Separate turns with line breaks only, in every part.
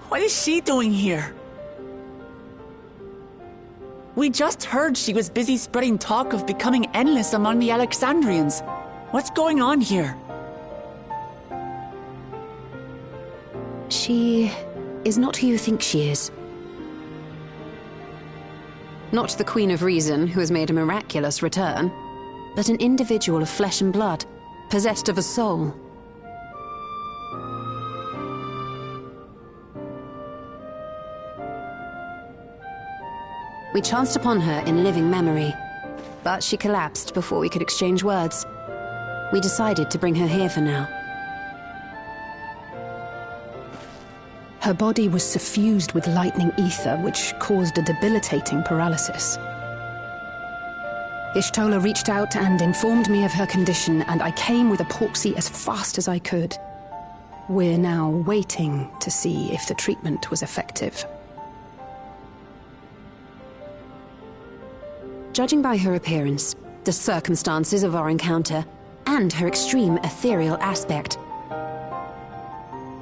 What is she doing here? We just heard she was busy spreading talk of becoming endless among the Alexandrians. What's going on here?
She is not who you think she is. Not the Queen of Reason, who has made a miraculous return, but an individual of flesh and blood, possessed of a soul. We chanced upon her in living memory, but she collapsed before we could exchange words. We decided to bring her here for now.
Her body was suffused with lightning ether, which caused a debilitating paralysis. Ishtola reached out and informed me of her condition, and I came with epoxy as fast as I could. We're now waiting to see if the treatment was effective.
Judging by her appearance, the circumstances of our encounter, and her extreme ethereal aspect,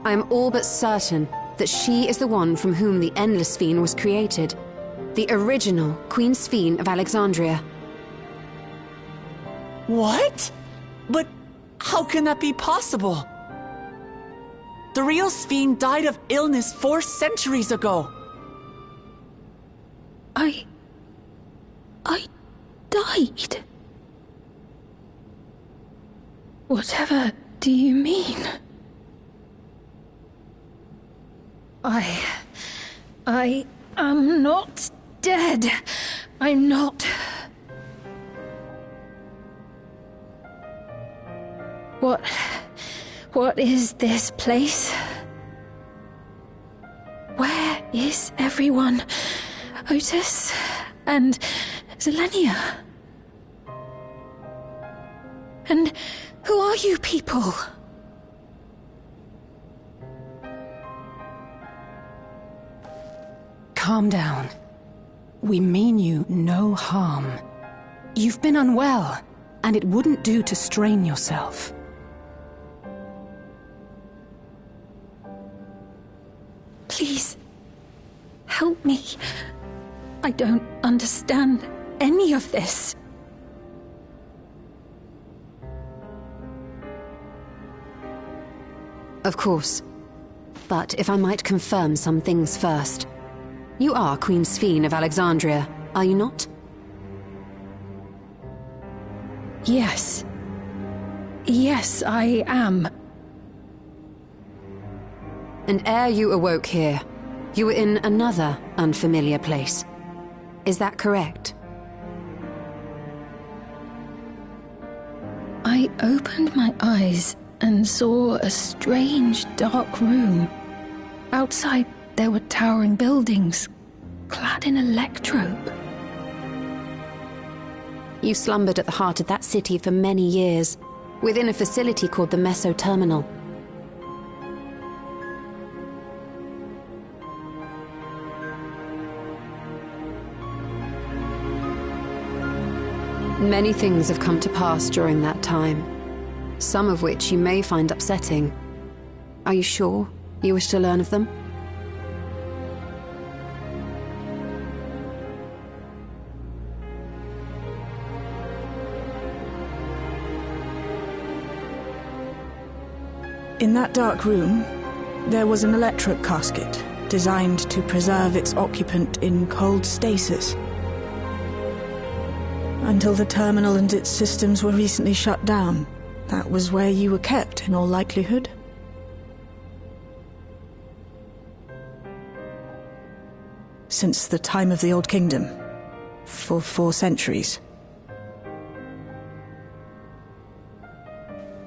I am all but certain that she is the one from whom the Endless Sphene was created. The original Queen Sphene of Alexandria.
What? But how can that be possible? The real Sphene died of illness 4 centuries ago.
I died? Whatever do you mean? I am not dead. I'm not. What is this place? Where is everyone? Otis and Zelenia? And who are you people?
Calm down. We mean you no harm. You've been unwell, and it wouldn't do to strain yourself.
Please, help me. I don't understand any of this.
Of course. But if I might confirm some things first. You are Queen Sphene of Alexandria, are you not?
Yes. Yes, I am.
And ere you awoke here, you were in another unfamiliar place. Is that correct?
I opened my eyes and saw a strange, dark room. Outside, there were towering buildings, clad in electrope.
You slumbered at the heart of that city for many years, within a facility called the Meso Terminal. Many things have come to pass during that time, some of which you may find upsetting. Are you sure you wish to learn of them?
In that dark room, there was an electric casket designed to preserve its occupant in cold stasis. Until the terminal and its systems were recently shut down, that was where you were kept, in all likelihood. Since the time of the Old Kingdom, for 4 centuries.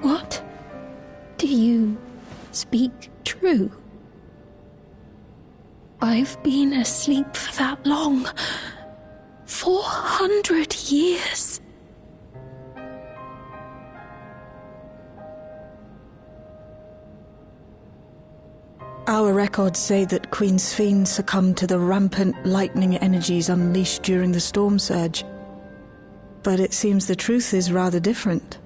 What? Do you speak true? I've been asleep for that long. 400 years.
Our records say that Queen Sphene succumbed to the rampant lightning energies unleashed during the storm surge. But it seems the truth is rather different.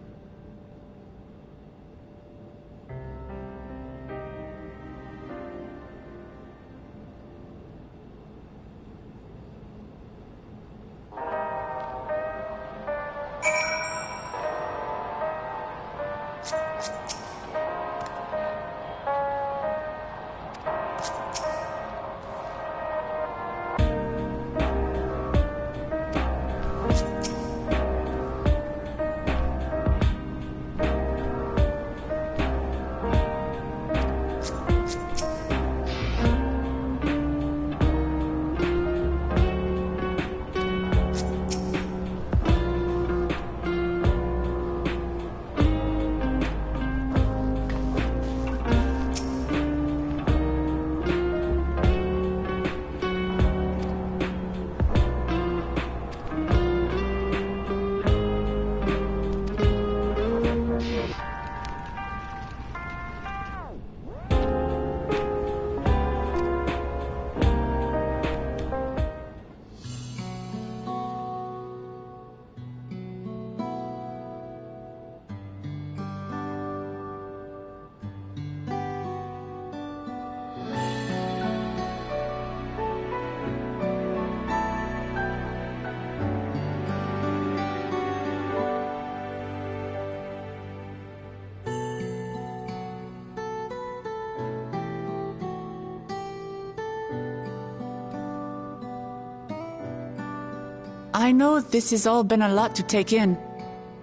I know this has all been a lot to take in,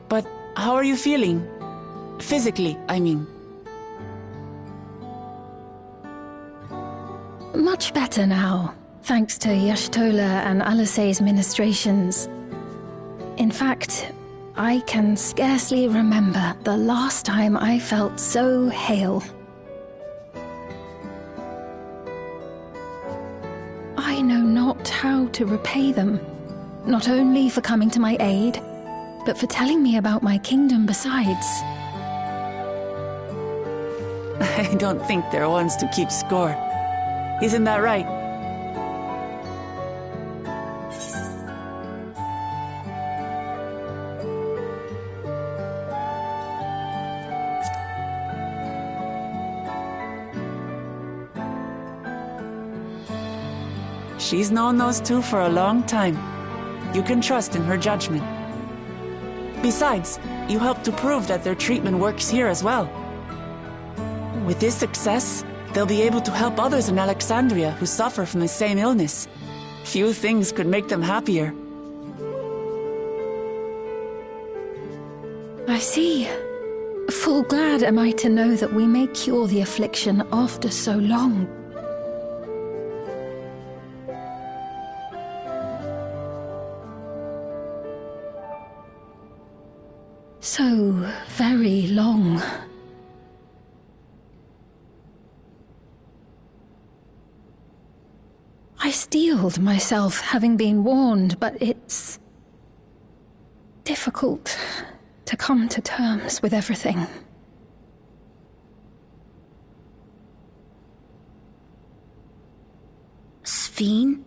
but how are you feeling? Physically, I mean.
Much better now, thanks to Yashtola and Alisei's ministrations. In fact, I can scarcely remember the last time I felt so hale. I know not how to repay them, not only for coming to my aid, but for telling me about my kingdom besides.
I don't think they're ones to keep score. Isn't that right? She's known those two for a long time. You can trust in her judgment. Besides, you helped to prove that their treatment works here as well. With this success, they'll be able to help others in Alexandria who suffer from the same illness. Few things could make them happier.
I see. Full glad am I to know that we may cure the affliction after so long. So very long. I steeled myself, having been warned, but it's difficult to come to terms with everything.
Sphene?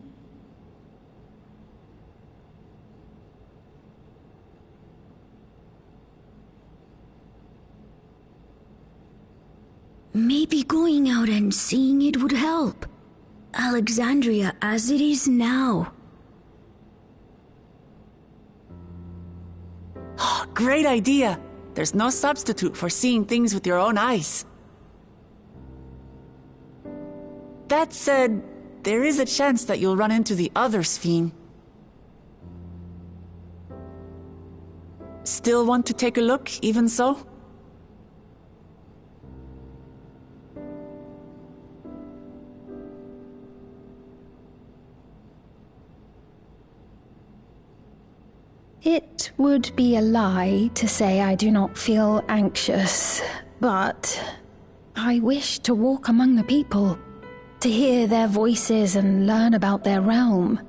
Maybe going out and seeing it would help. Alexandria as it is now.
Oh, great idea! There's no substitute for seeing things with your own eyes. That said, there is a chance that you'll run into the other Sphene. Still want to take a look, even so?
It would be a lie to say I do not feel anxious, but I wish to walk among the people, to hear their voices and learn about their realm.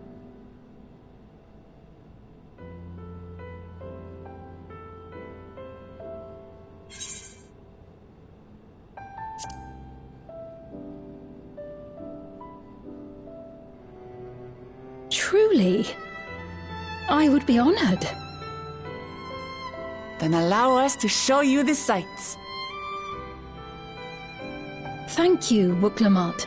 Truly, I would be honored.
Then allow us to show you the sights.
Thank you, Wuklamot.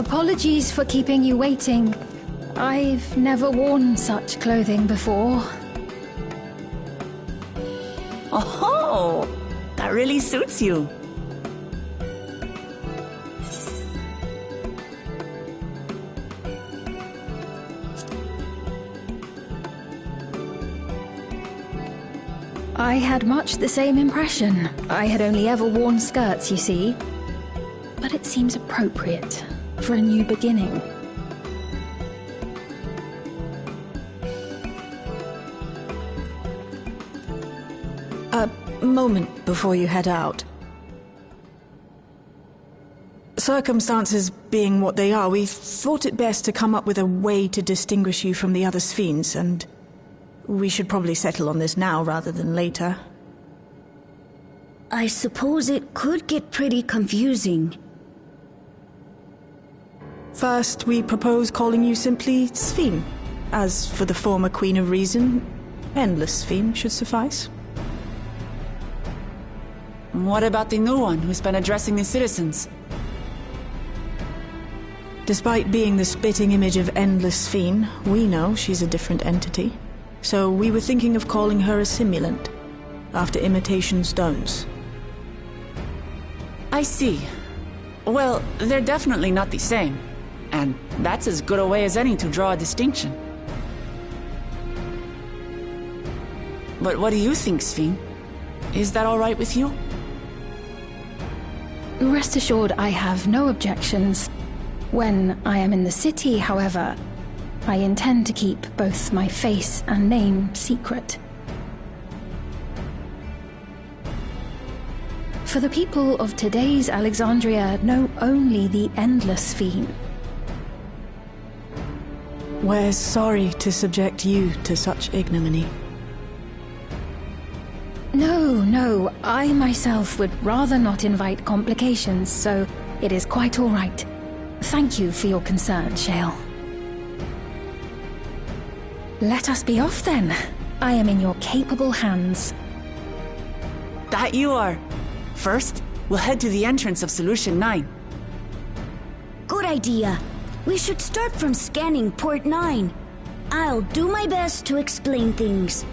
Apologies for keeping you waiting. I've never worn such clothing before.
Oh, that really suits you.
I had much the same impression. I had only ever worn skirts, you see. But it seems appropriate for a new beginning.
A moment before you head out. Circumstances being what they are, we thought it best to come up with a way to distinguish you from the other Sphenes, and we should probably settle on this now rather than later.
I suppose it could get pretty confusing.
First, we propose calling you simply Sphene. As for the former Queen of Reason, Endless Sphene should suffice.
What about the new one who's been addressing the citizens?
Despite being the spitting image of Endless Sphene, we know she's a different entity. So we were thinking of calling her a simulant, after imitation stones.
I see. Well, they're definitely not the same. And that's as good a way as any to draw a distinction. But what do you think, Sphene? Is that all right with you?
Rest assured, I have no objections. When I am in the city, however, I intend to keep both my face and name secret. For the people of today's Alexandria know only the Endless Sphene.
We're sorry to subject you to such ignominy.
No, I myself would rather not invite complications, so it is quite all right. Thank you for your concern, Shale. Let us be off then. I am in your capable hands.
That you are. First, we'll head to the entrance of Solution 9.
Good idea. We should start from scanning Port 9. I'll do my best to explain things.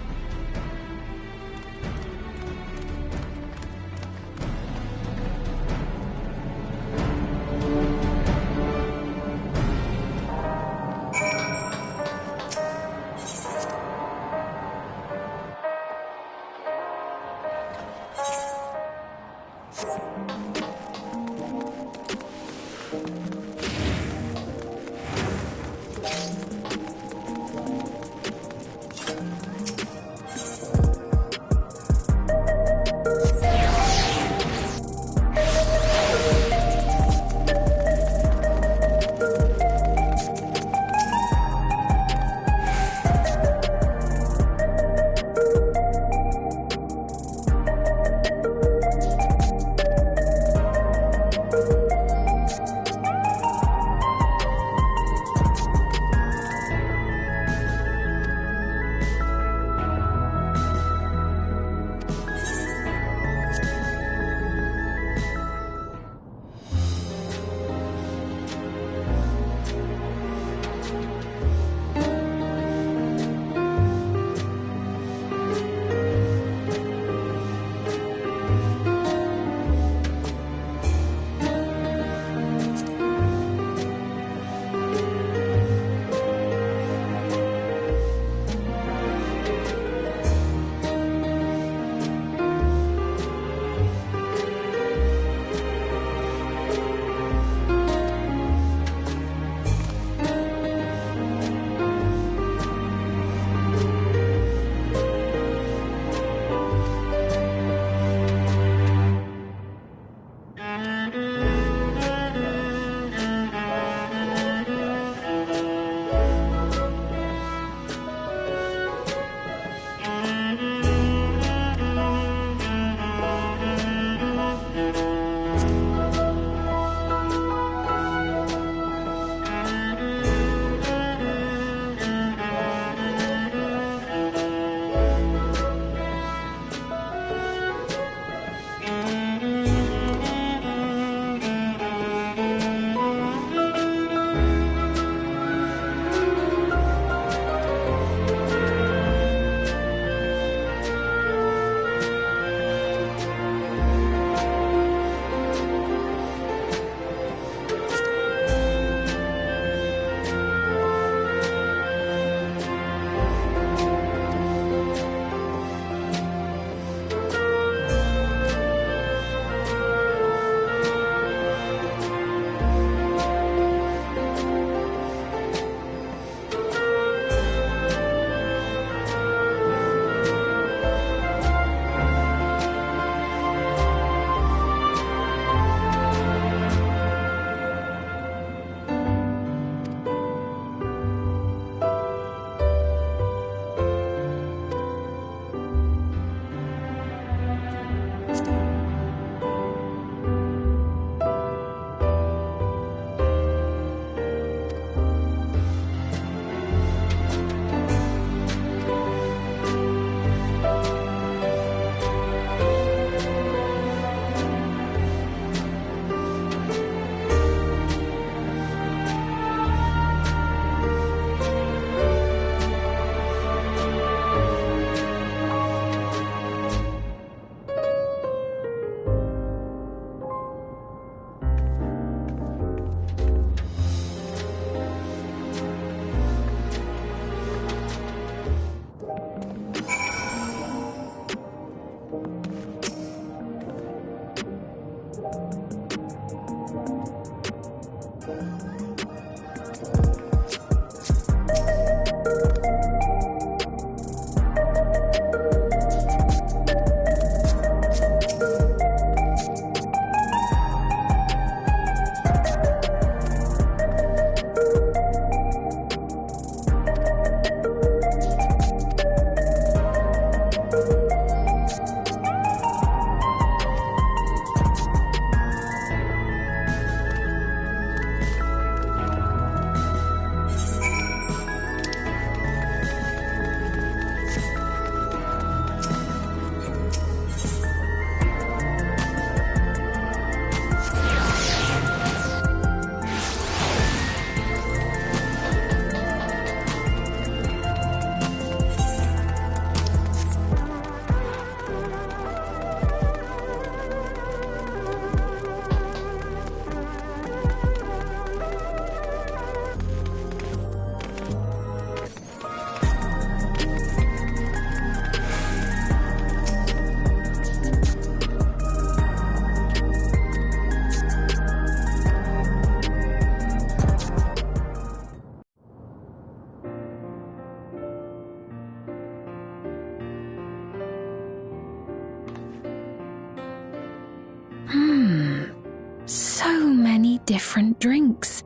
different drinks.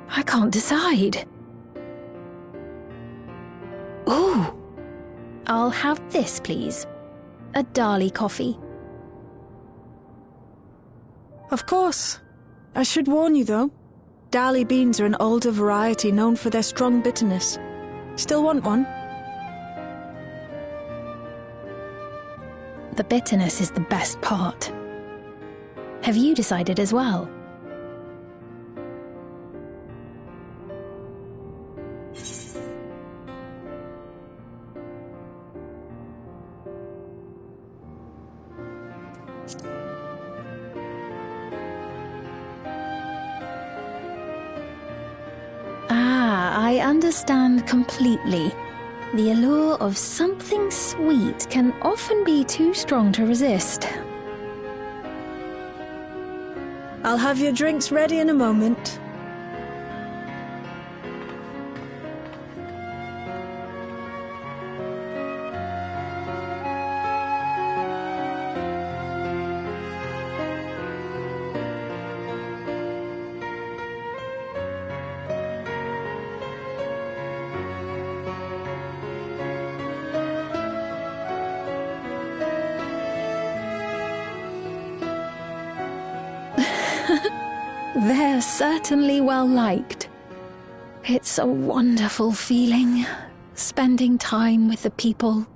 I can't decide. Ooh! I'll have this, please. A Dali coffee.
Of course. I should warn you, though. Dali beans are an older variety known for their strong bitterness. Still want one?
The bitterness is the best part. Have you decided as well? I understand completely. The allure of something sweet can often be too strong to resist.
I'll have your drinks ready in a moment.
They're certainly well liked. It's a wonderful feeling, spending time with the people.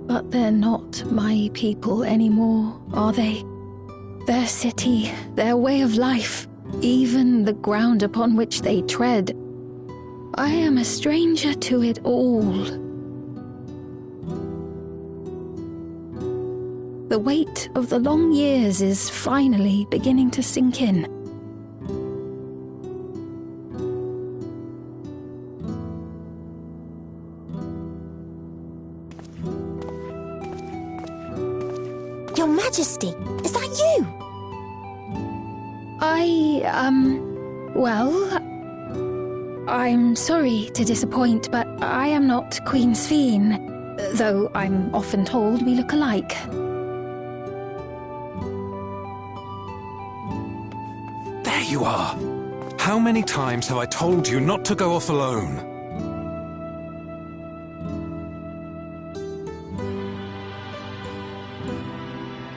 But they're not my people anymore, are they? Their city, their way of life, even the ground upon which they tread. I am a stranger to it all. The weight of the long years is finally beginning to sink in.
Your Majesty, is that you?
I'm sorry to disappoint, but I am not Queen Sveen, though I'm often told we look alike.
There you are. How many times have I told you not to go off alone?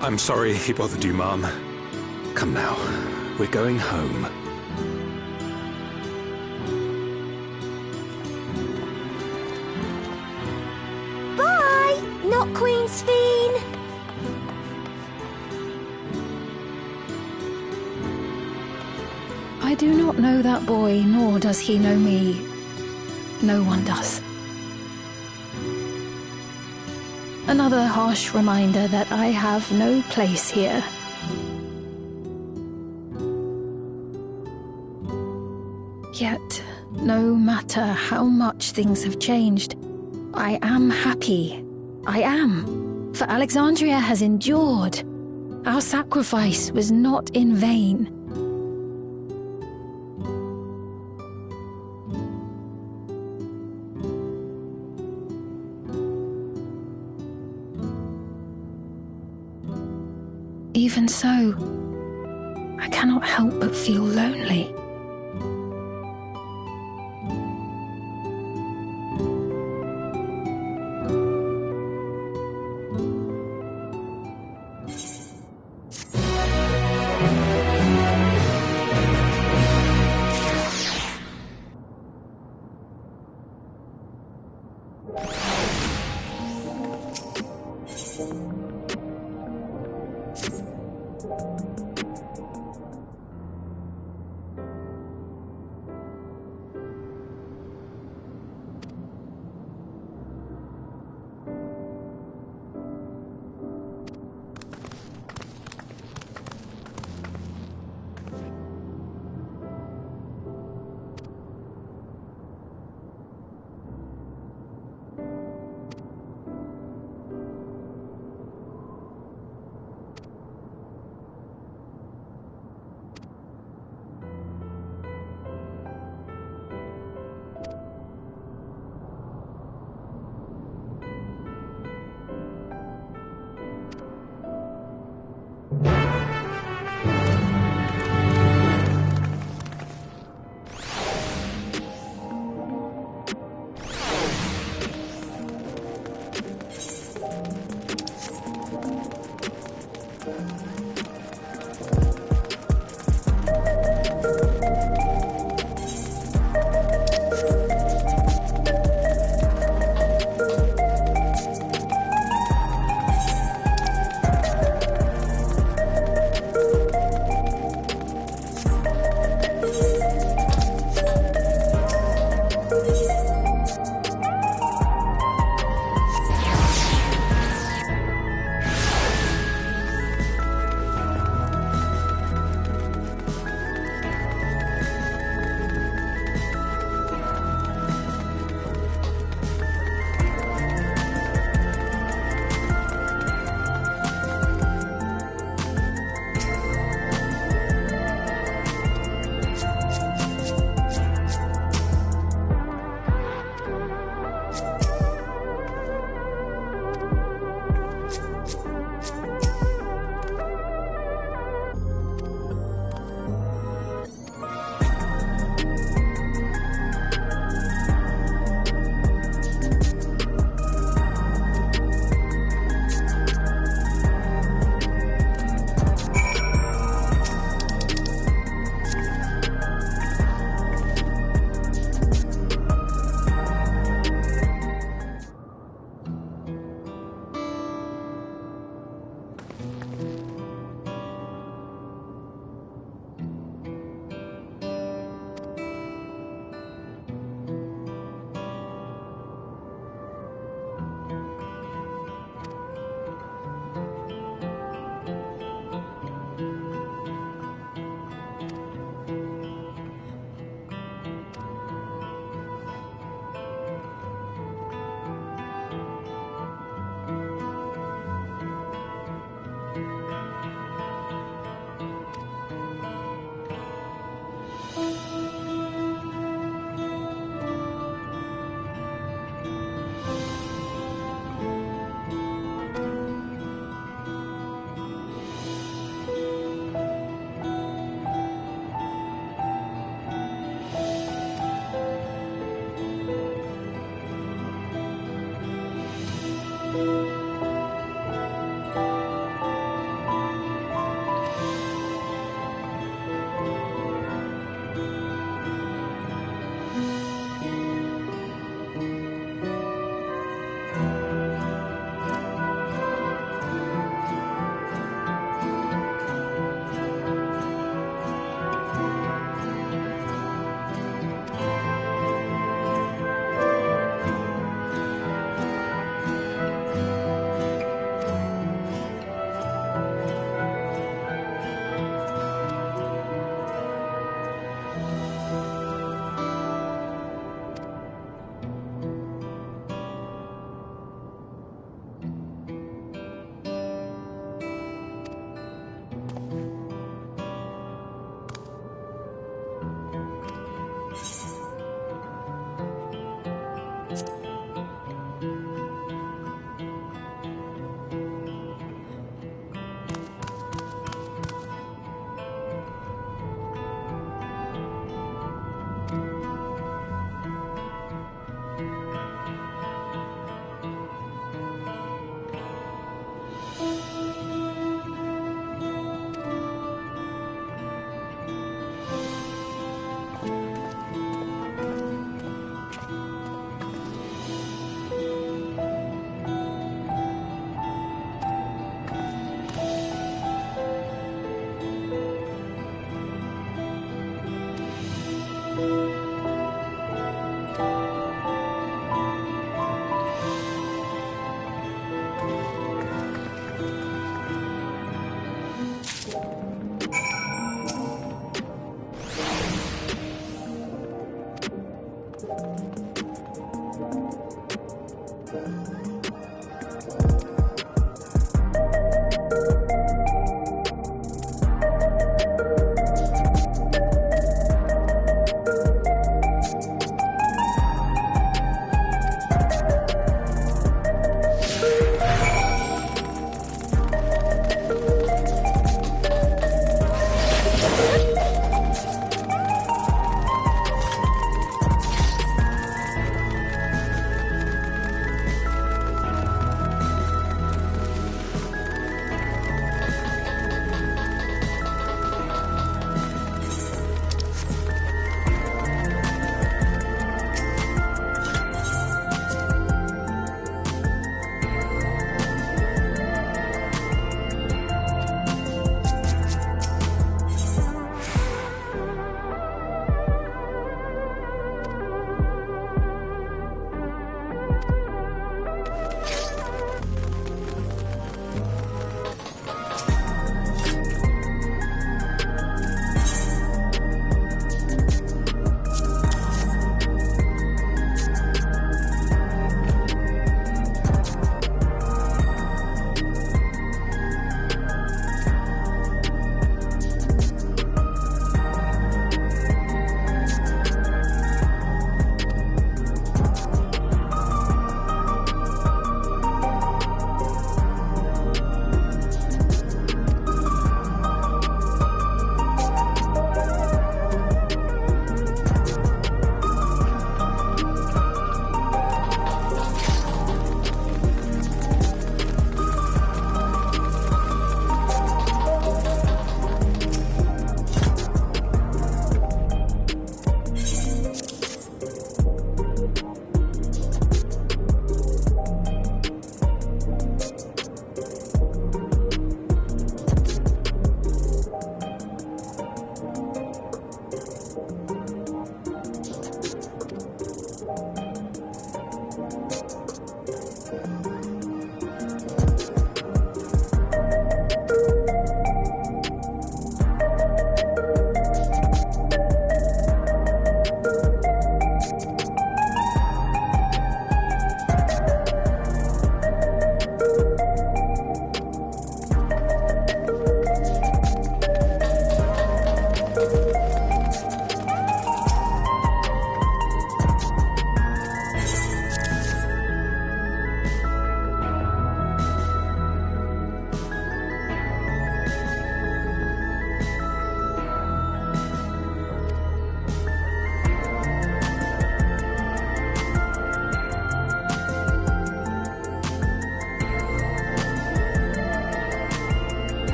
I'm sorry he bothered you, Mom. Come now, we're going home.
Bye, not Queen Sveen.
I do not know that boy, nor does he know me. No one does. Another harsh reminder that I have no place here. Yet, no matter how much things have changed, I am happy. I am. For Alexandria has endured. Our sacrifice was not in vain. Even so, I cannot help but feel lonely.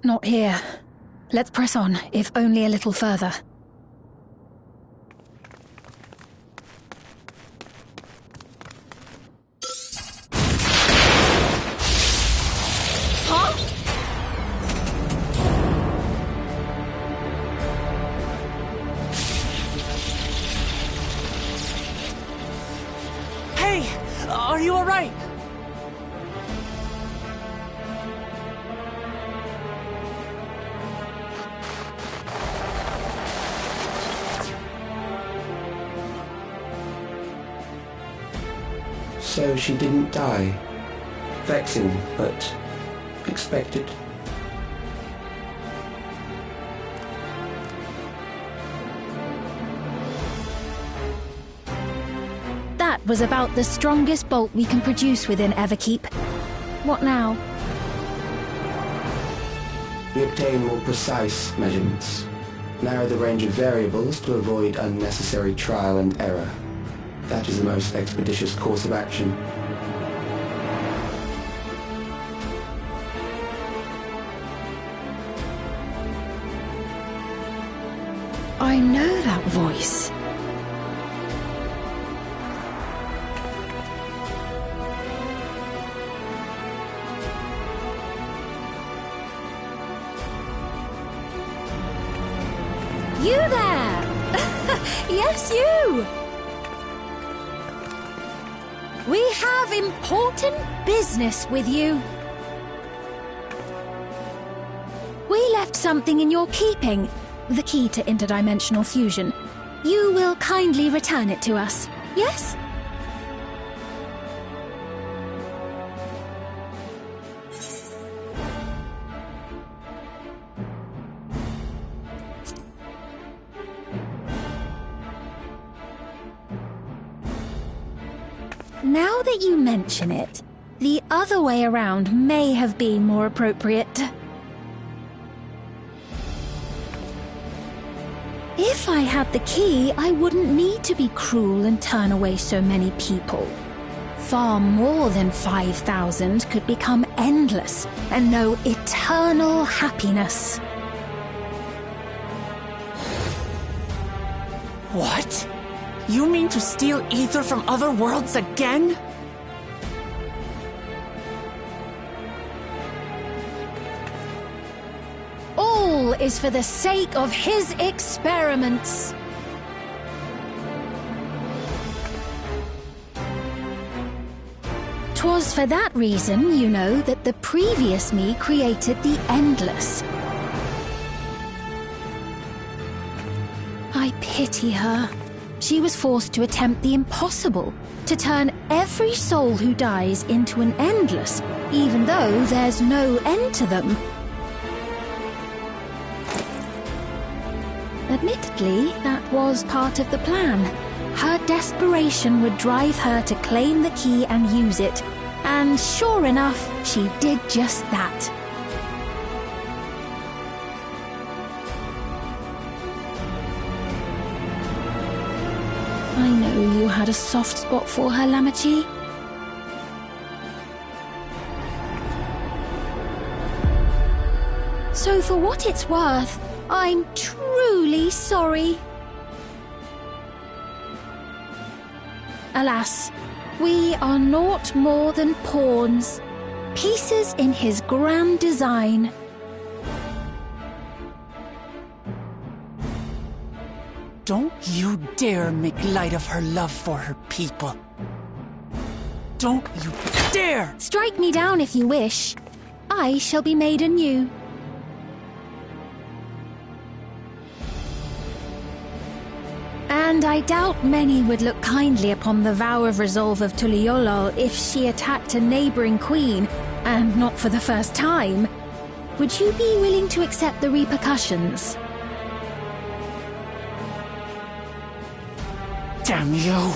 Not here. Let's press on, if only a little further.
Hey! Are you alright?
So she didn't die. Vexing, but expected.
That was about the strongest bolt we can produce within Everkeep. What now?
We obtain more precise measurements. Narrow the range of variables to avoid unnecessary trial and error. That is the most expeditious course of action.
I know that voice.
You there! Yes, you! We have important business with you.
We left something in your keeping. the key to interdimensional fusion. You will kindly return it to us, yes? Now that you mention it, the other way around may have been more appropriate. If I had the key, I wouldn't need to be cruel and turn away so many people. Far more than 5,000 could become endless and know eternal happiness.
What? You mean to steal ether from other worlds again?
All is for the sake of his experiments. Twas for that reason, you know, that the previous me created the Endless. I pity her. She was forced to attempt the impossible, to turn every soul who dies into an Endless, even though there's no end to them. Admittedly, that was part of the plan. Her desperation would drive her to claim the key and use it, and sure enough, she did just that. I know you had a soft spot for her, Lamachi. So for what it's worth, I'm truly sorry. Alas, we are naught more than pawns, pieces in his grand design.
Don't you dare make light of her love for her people. Don't you dare!
Strike me down if you wish. I shall be made anew. And I doubt many would look kindly upon the vow of resolve of Tuliolol if she attacked a neighboring queen, and not for the first time. Would you be willing to accept the repercussions?
Damn you!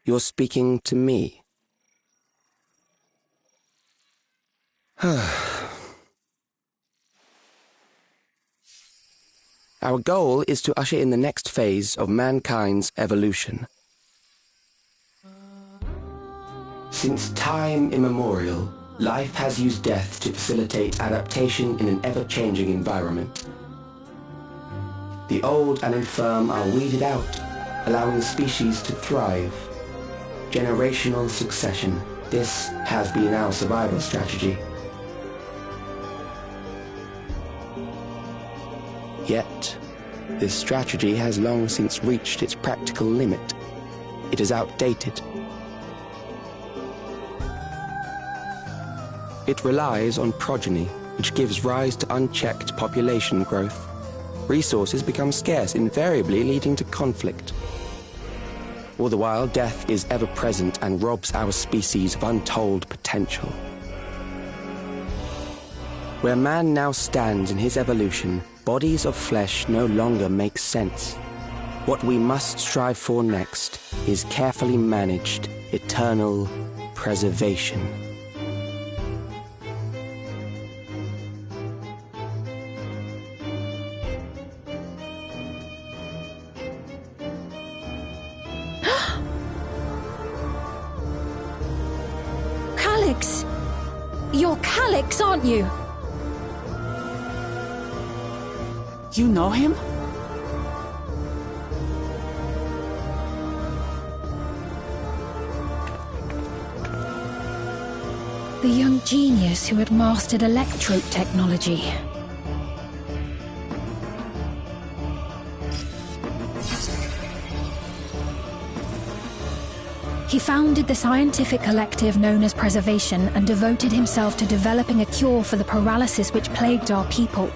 You're speaking to me. Our goal is to usher in the next phase of mankind's evolution. Since time immemorial, life has used death to facilitate adaptation in an ever-changing environment. The old and infirm are weeded out, allowing species to thrive. Generational succession. This has been our survival strategy. Yet, this strategy has long since reached its practical limit. It is outdated. It relies on progeny, which gives rise to unchecked population growth. Resources become scarce, invariably leading to conflict. All the while, death is ever present and robs our species of untold potential. Where man now stands in his evolution, bodies of flesh no longer make sense. What we must strive for next is carefully managed, eternal preservation.
Calix! You're Calix, aren't you?
You know him?
The young genius who had mastered electrope technology. He founded the scientific collective known as Preservation and devoted himself to developing a cure for the paralysis which plagued our people.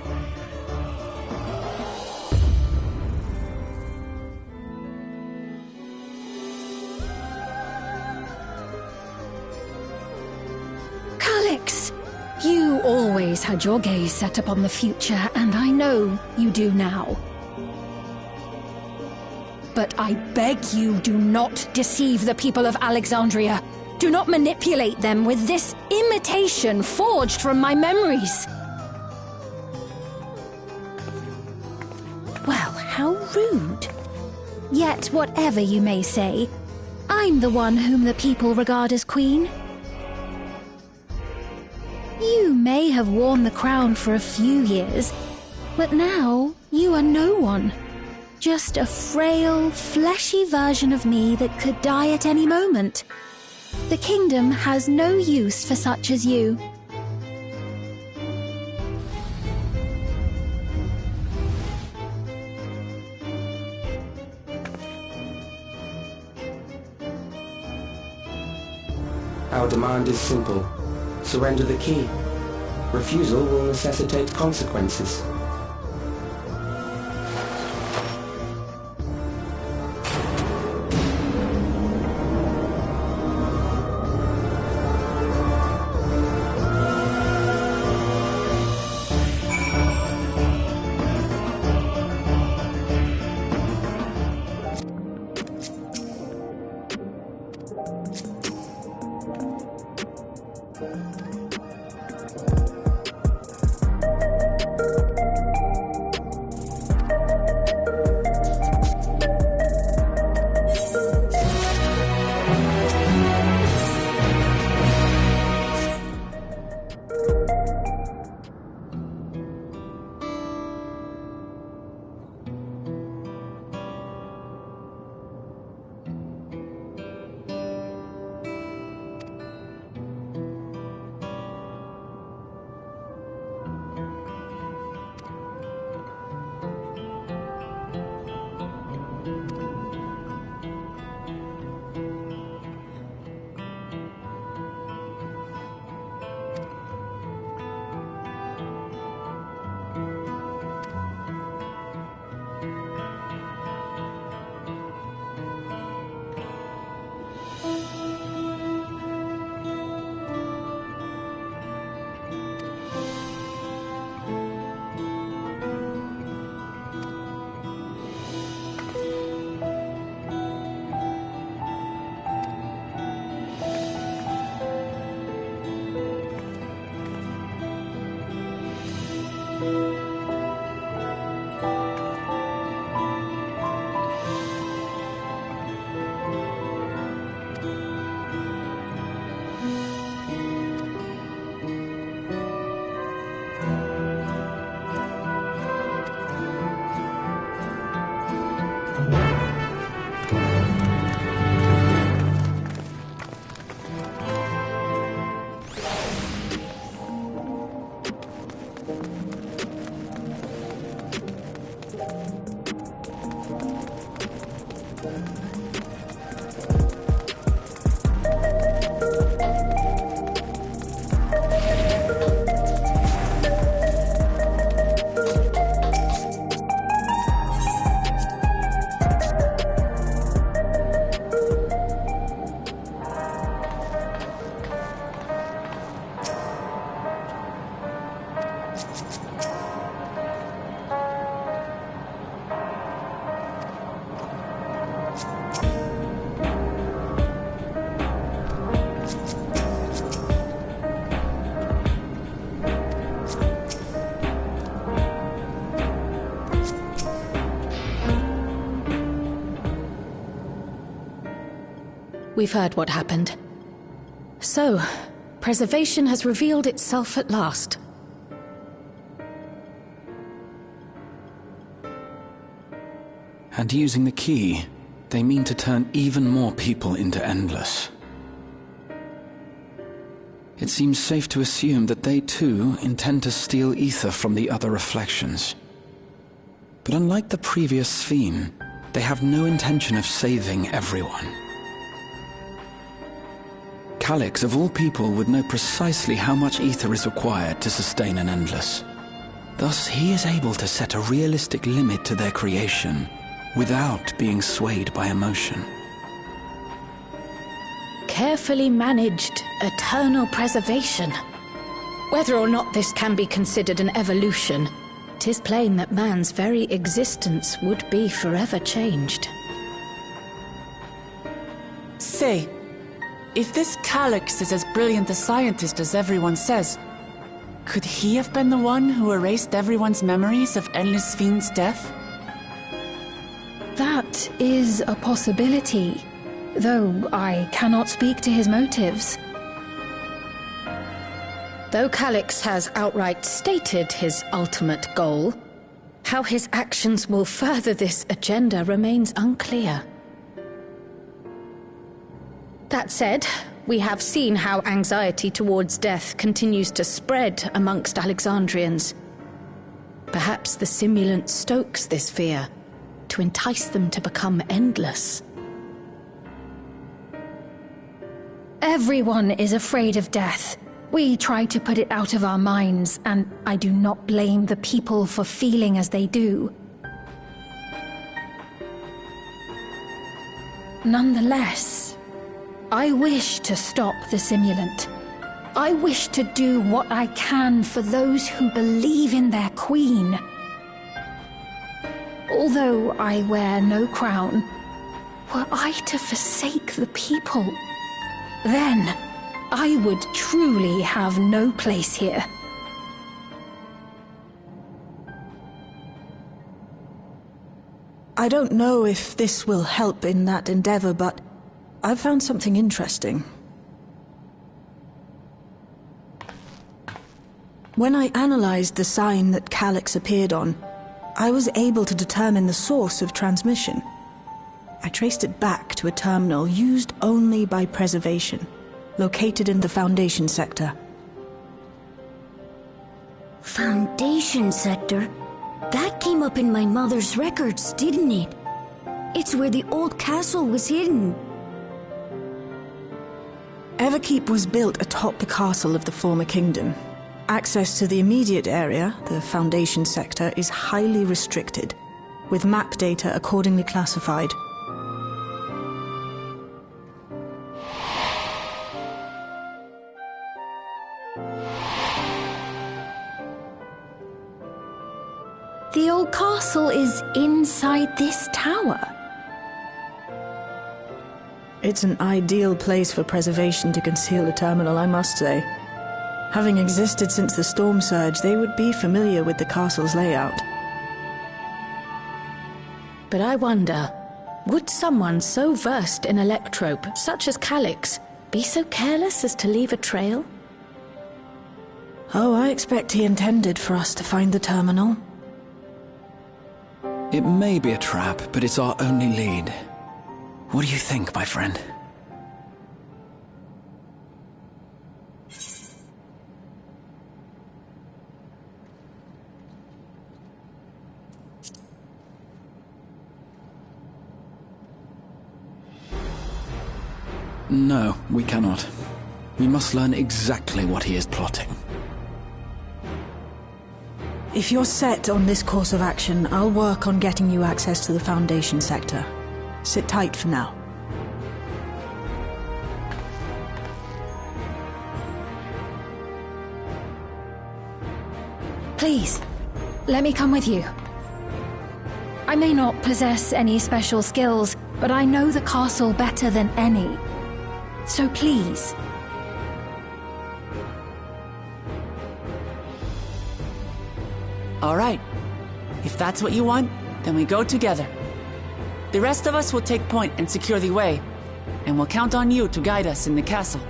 Calix! You always had your gaze set upon the future, and I know you do now. But I beg you, do not deceive the people of Alexandria. Do not manipulate them with this imitation forged from my memories. Well, how rude. Yet, whatever you may say, I'm the one whom the people regard as queen. You may have worn the crown for a few years, but now you are no one. Just a frail, fleshy version of me that could die at any moment. The kingdom has no use for such as you.
Our demand is simple. Surrender the key. Refusal will necessitate consequences.
We've heard what happened. So,
Preservation has revealed itself at last.
And using the key, they mean to turn even more people into Endless. It seems safe to assume that they too intend to steal ether from the other reflections. But unlike the previous Sphene, they have no intention of saving everyone. Calyx, of all people, would know precisely how much ether is required to sustain an Endless. Thus, he is able to set a realistic limit to their creation without being swayed by emotion.
Carefully managed, eternal preservation. Whether or not this can be considered an evolution, 'tis plain that man's very existence would be forever changed.
Say, if this Calyx is as brilliant a scientist as everyone says, could he have been the one who erased everyone's memories of Endless Sphene's death?
That is a possibility, though I cannot speak to his motives.
Though Calyx has outright stated his ultimate goal, how his actions will further this agenda remains unclear. That said, we have seen how anxiety towards death continues to spread amongst Alexandrians. Perhaps the simulant stokes this fear, to entice them to become endless.
Everyone is afraid of death. We try to put it out of our minds, and I do not blame the people for feeling as they do. Nonetheless, I wish to stop the simulant. I wish to do what I can for those who believe in their queen. Although I wear no crown, were I to forsake the people, then I would truly have no place here.
I don't know if this will help in that endeavor, but I've found something interesting. When I analyzed the sign that Calyx appeared on, I was able to determine the source of transmission. I traced it back to a terminal used only by Preservation, located in the Foundation sector.
Foundation sector? That came up in my mother's records, didn't it? It's where the old castle was hidden.
Everkeep was built atop the castle of the former kingdom. Access to the immediate area, the Foundation sector, is highly restricted, with map data accordingly classified.
The old castle is inside this tower.
It's an ideal place for Preservation to conceal a terminal, I must say. Having existed since the Storm Surge, they would be familiar with the castle's layout.
But I wonder, would someone so versed in electrope, such as Calyx, be so careless as to leave a trail?
Oh, I expect he intended for us to find the terminal.
It may be a trap, but it's our only lead. What do you think, my friend? No, we cannot. We must learn exactly what he is plotting.
If you're set on this course of action, I'll work on getting you access to the Foundation sector. Sit tight for now.
Please, let me come with you. I may not possess any special skills, but I know the castle better than any. So please.
All right. If that's what you want, then we go together. The rest of us will take point and secure the way, and we'll count on you to guide us in the castle.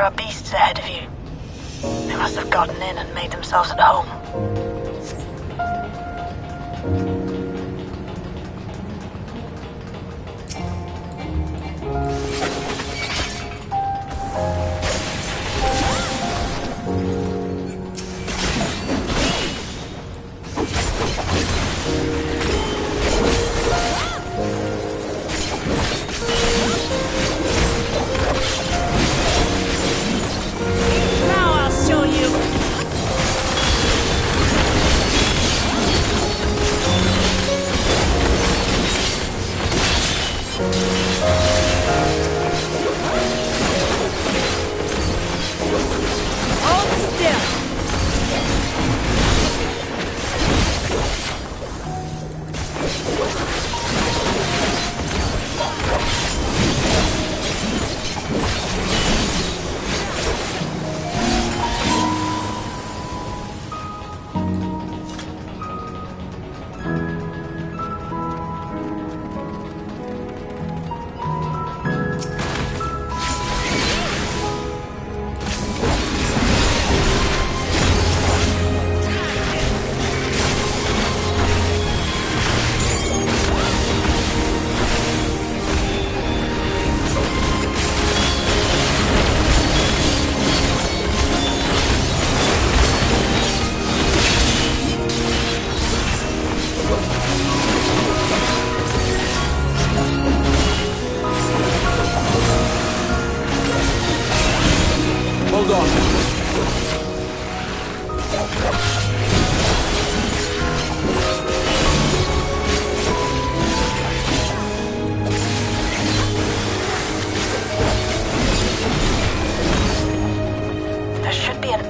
are beasts ahead of you. They must have gotten in and made themselves at home.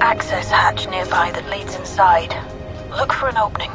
Access hatch nearby that leads inside. Look for an opening.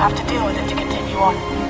Have to deal with it to continue on.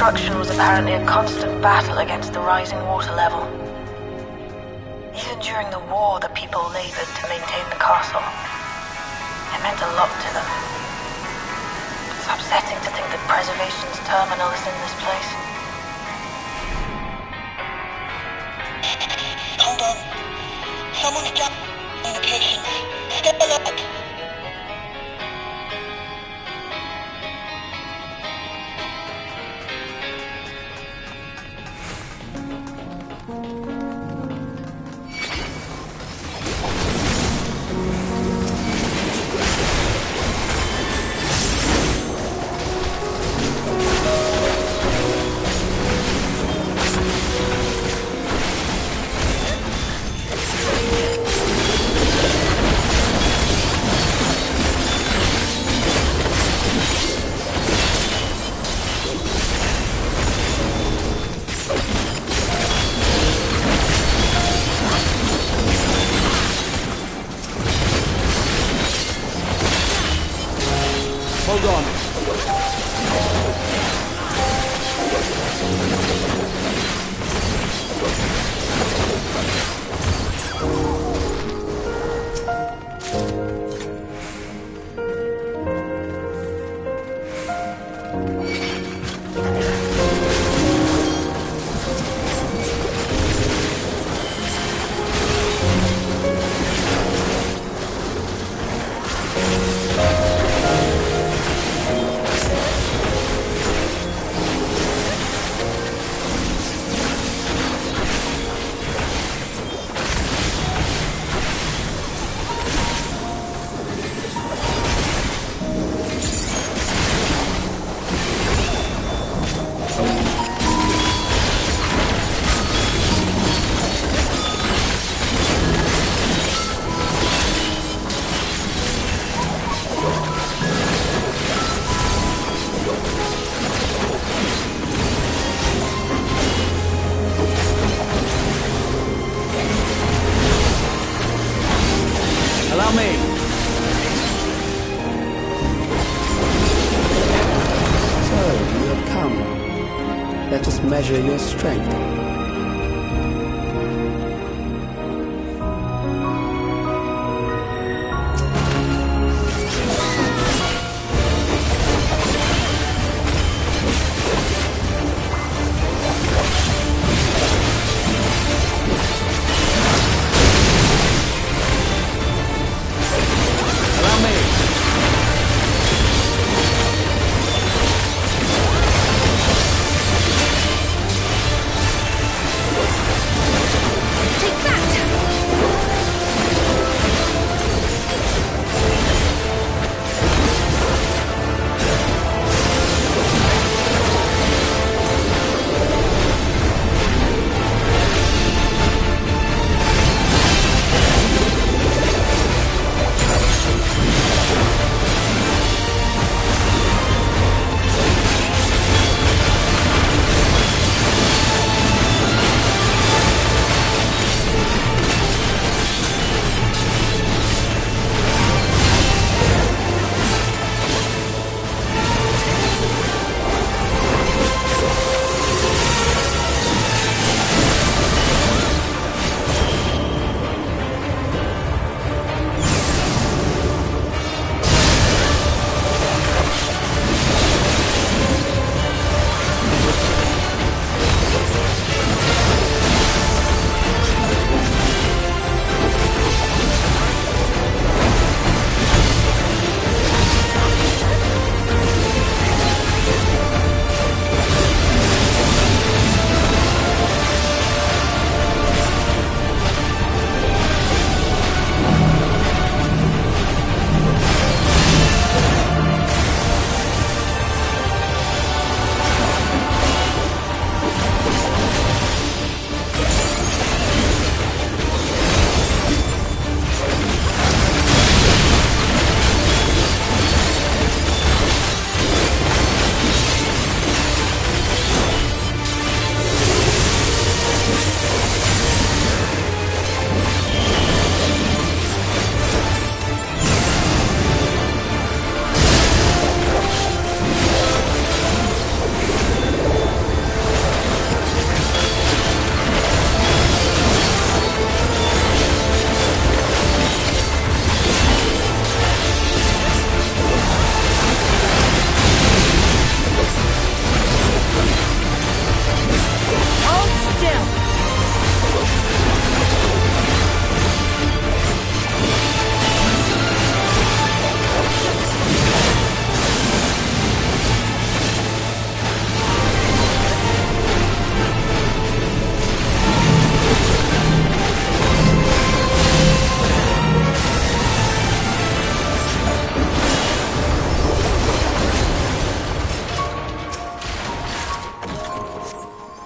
construction was apparently a constant battle against the rising water level. Even during the war, the people labored to maintain the castle. It meant a lot to them. It's upsetting to think that preservation's terminal is in this place.
Hold on. Someone's down communications. Step alert.
Hold on. Allow me.
So, you have come. Let us measure your strength.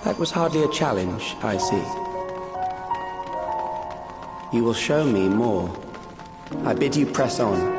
That was hardly a challenge, I see. You will show me more. I bid you press on.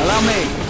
Allow me.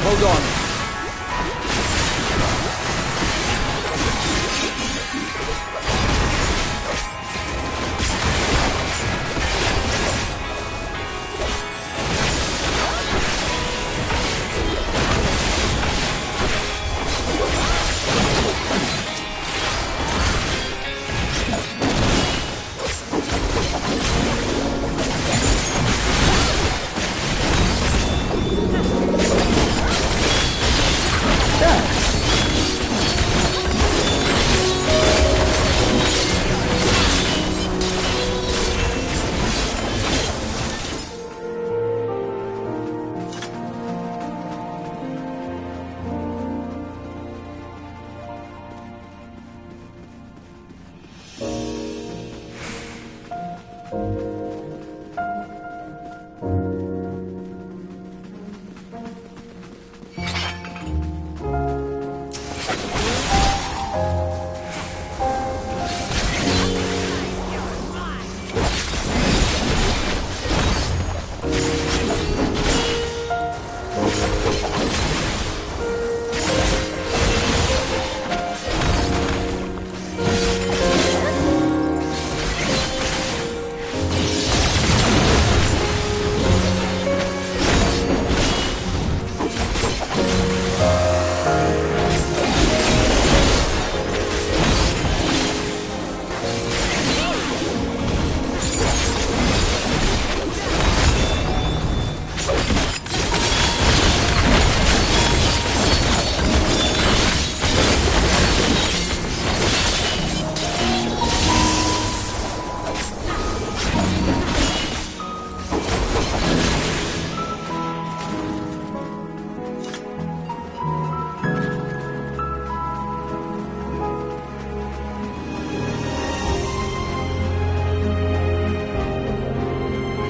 Hold on.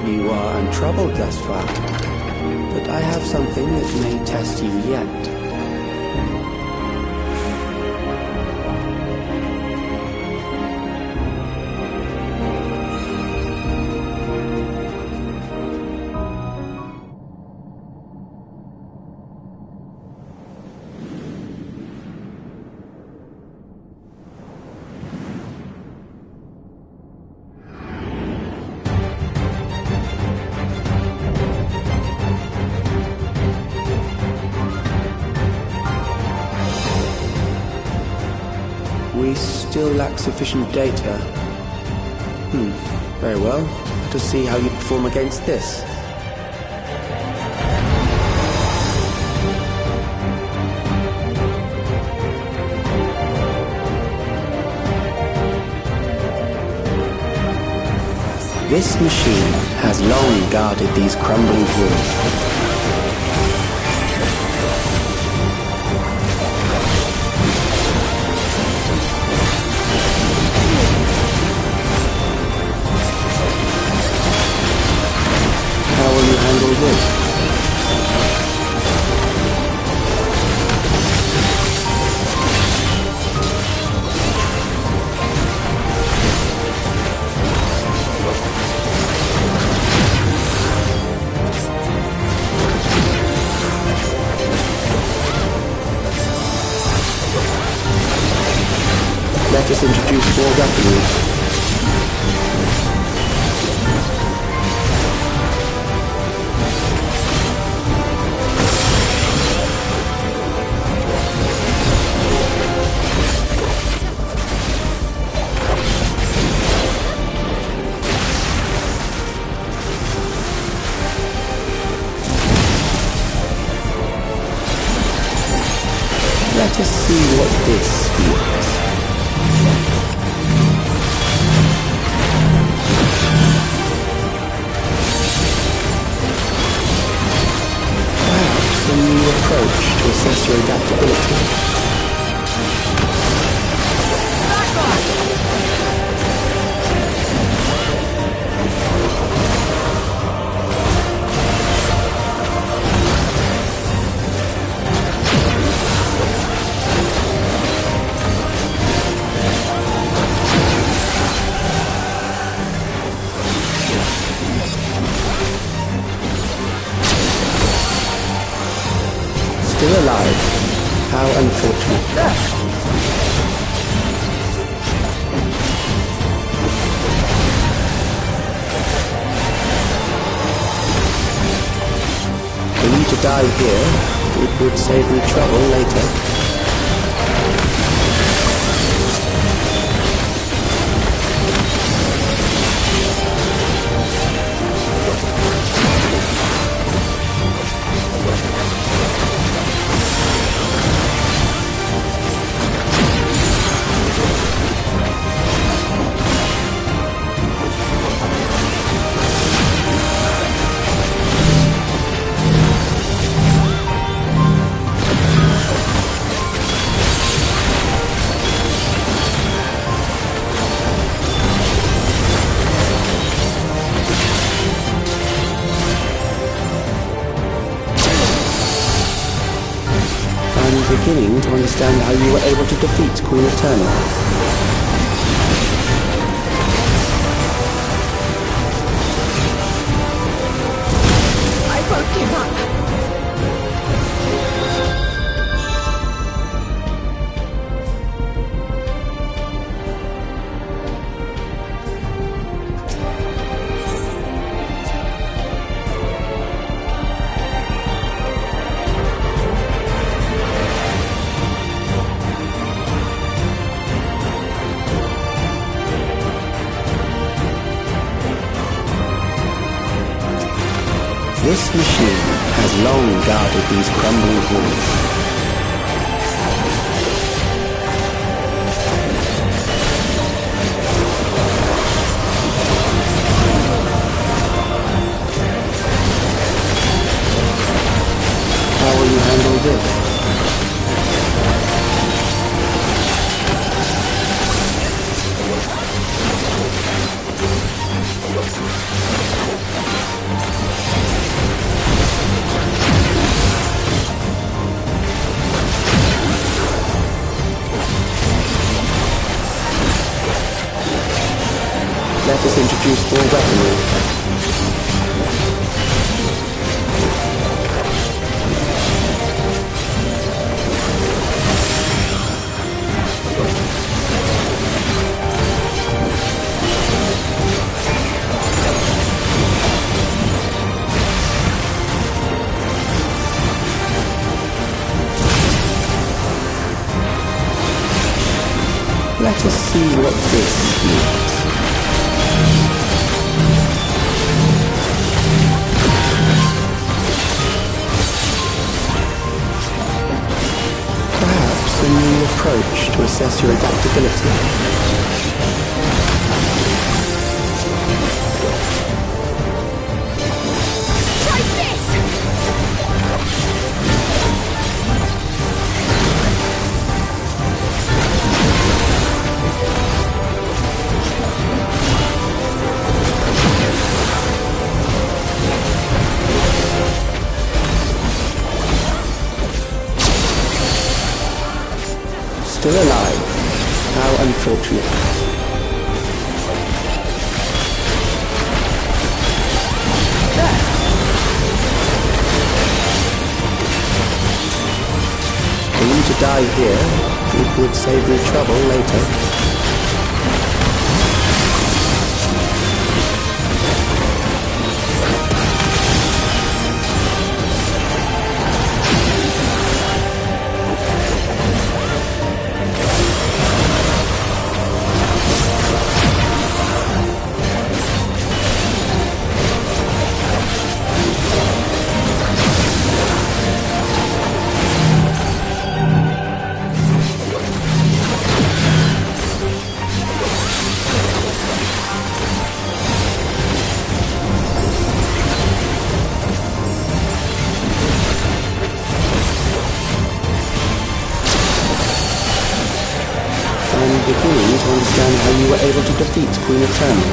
You are untroubled thus far, but I have something that may test you yet. still lack sufficient data. Very well. Let us see how you perform against this. This machine has long guarded these crumbling walls. How will you handle this? Let us introduce more weaponry. Let us see what this is. Perhaps a new approach to assess your adaptability. Still alive. How unfortunate. For you to die here, it would save me trouble later. Beginning to understand how you were able to defeat Queen Eternal.
I won't give up.
This machine has long guarded these crumbling walls. How will you handle this? Let us introduce more weaponry. Let us see what this means. Perhaps a new approach to assess your adaptability. Still alive. How unfortunate. For you to die here, it would save me trouble later. Beginning to understand how you were able to defeat Queen Eternal.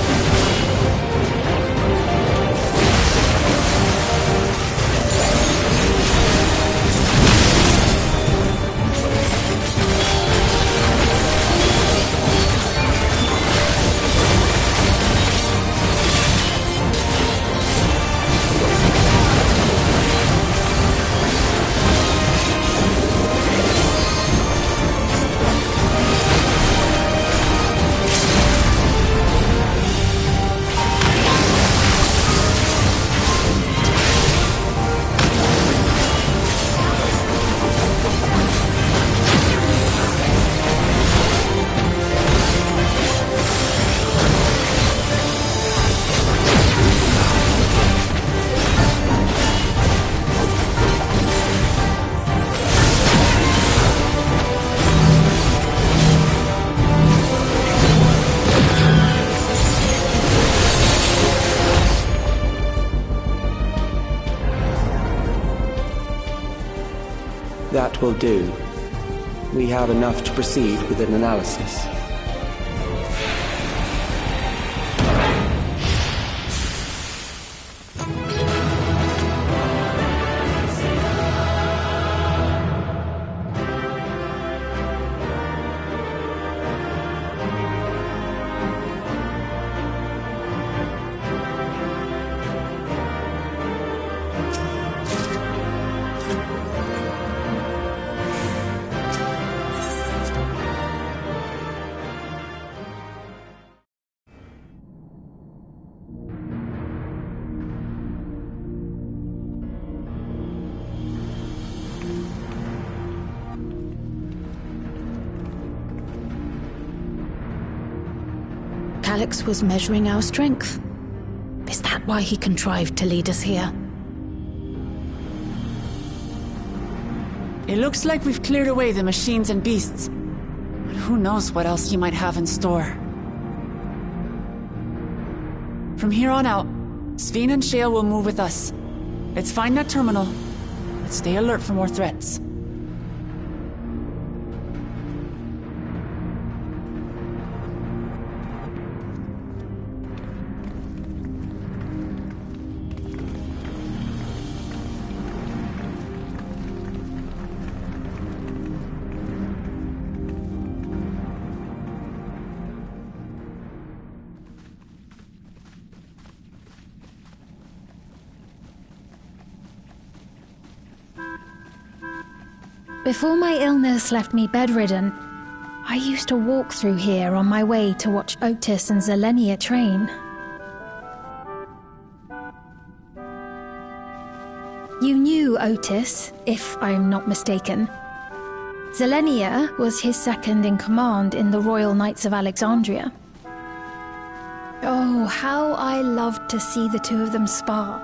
That will do. We have enough to proceed with an analysis.
Alex was measuring our strength. Is that why he contrived to lead us here?
It looks like we've cleared away the machines and beasts. But who knows what else he might have in store. From here on out, Sveen and Shale will move with us. Let's find that terminal, but stay alert for more threats.
Before my illness left me bedridden, I used to walk through here on my way to watch Otis and Zelenia train. You knew Otis, if I'm not mistaken. Zelenia was his second in command in the Royal Knights of Alexandria. Oh, how I loved to see the two of them spar.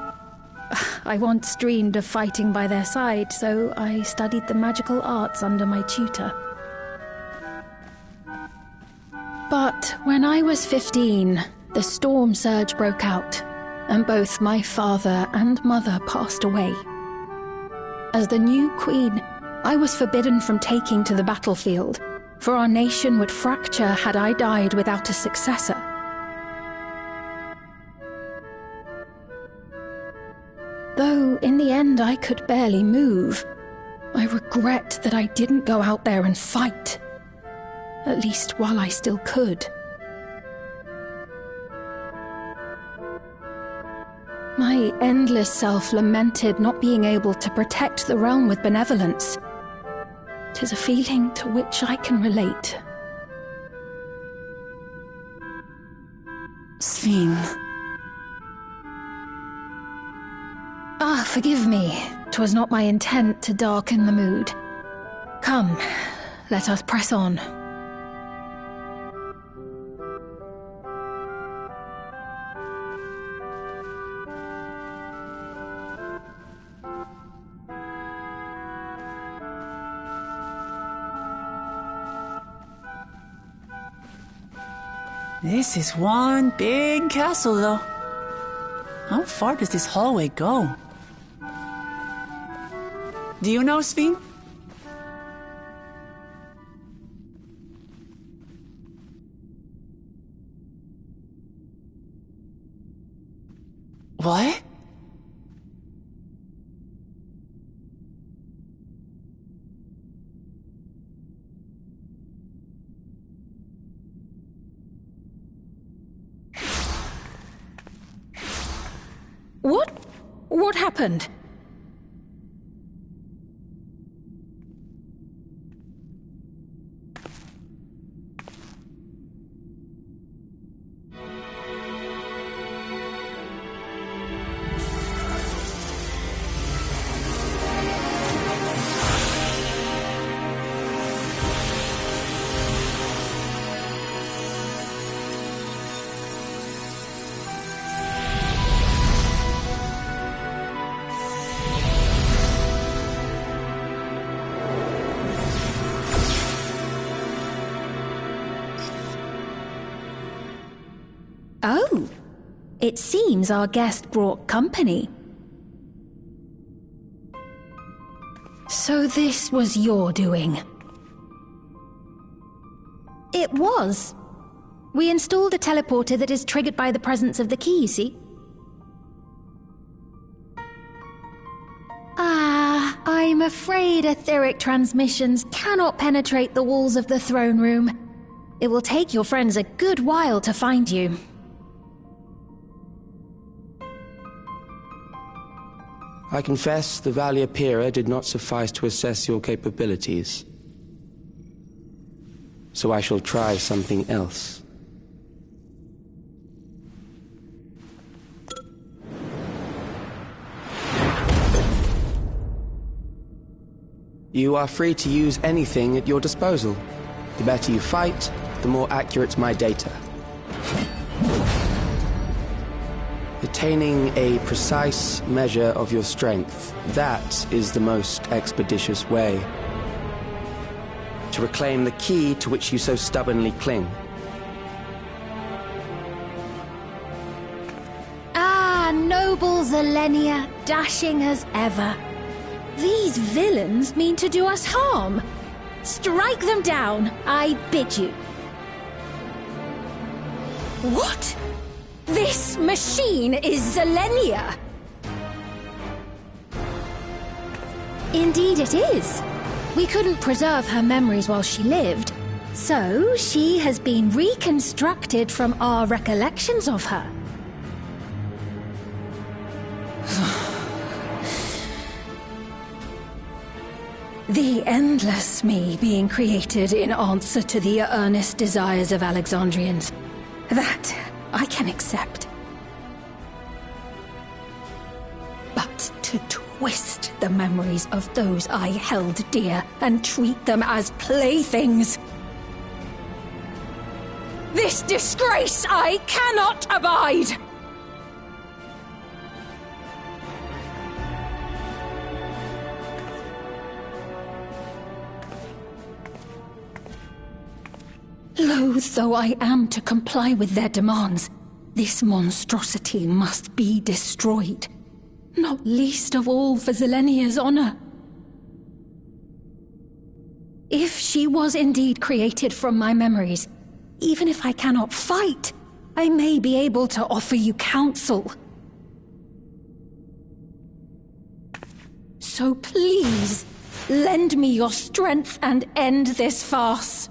I once dreamed of fighting by their side, so I studied the magical arts under my tutor. But when I was 15, the storm surge broke out, and both my father and mother passed away. As the new queen, I was forbidden from taking to the battlefield, for our nation would fracture had I died without a successor. Though in the end I could barely move, I regret that I didn't go out there and fight, at least while I still could. My endless self lamented not being able to protect the realm with benevolence. 'Tis a feeling to which I can relate.
Sven.
Ah, forgive me. 'Twas not my intent to darken the mood. Come, let us press on.
This is one big castle, though. How far does this hallway go? Do you know, Sven? What?
What happened? Oh, it seems our guest brought company. So this was your doing? It was. We installed a teleporter that is triggered by the presence of the key, you see? I'm afraid etheric transmissions cannot penetrate the walls of the throne room. It will take your friends a good while to find you.
I confess the Valia Pira did not suffice to assess your capabilities. So I shall try something else. You are free to use anything at your disposal. The better you fight, the more accurate my data. Attaining a precise measure of your strength, that is the most expeditious way to reclaim the key to which you so stubbornly cling.
Ah, noble Zelenia, dashing as ever. These villains mean to do us harm. Strike them down, I bid you. What? This machine is Zelenia! Indeed it is. We couldn't preserve her memories while she lived, so she has been reconstructed from our recollections of her. The endless me being created in answer to the earnest desires of Alexandrians. That I can accept. But to twist the memories of those I held dear and treat them as playthings. This disgrace I cannot abide! Loath though I am to comply with their demands, this monstrosity must be destroyed. Not least of all for Zelenia's honor. If she was indeed created from my memories, even if I cannot fight, I may be able to offer you counsel. So please, lend me your strength and end this farce.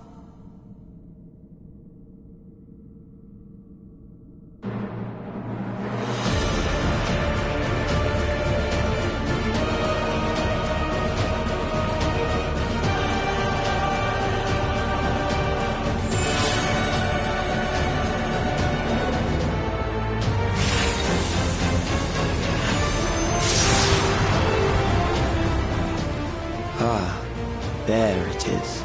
There it is.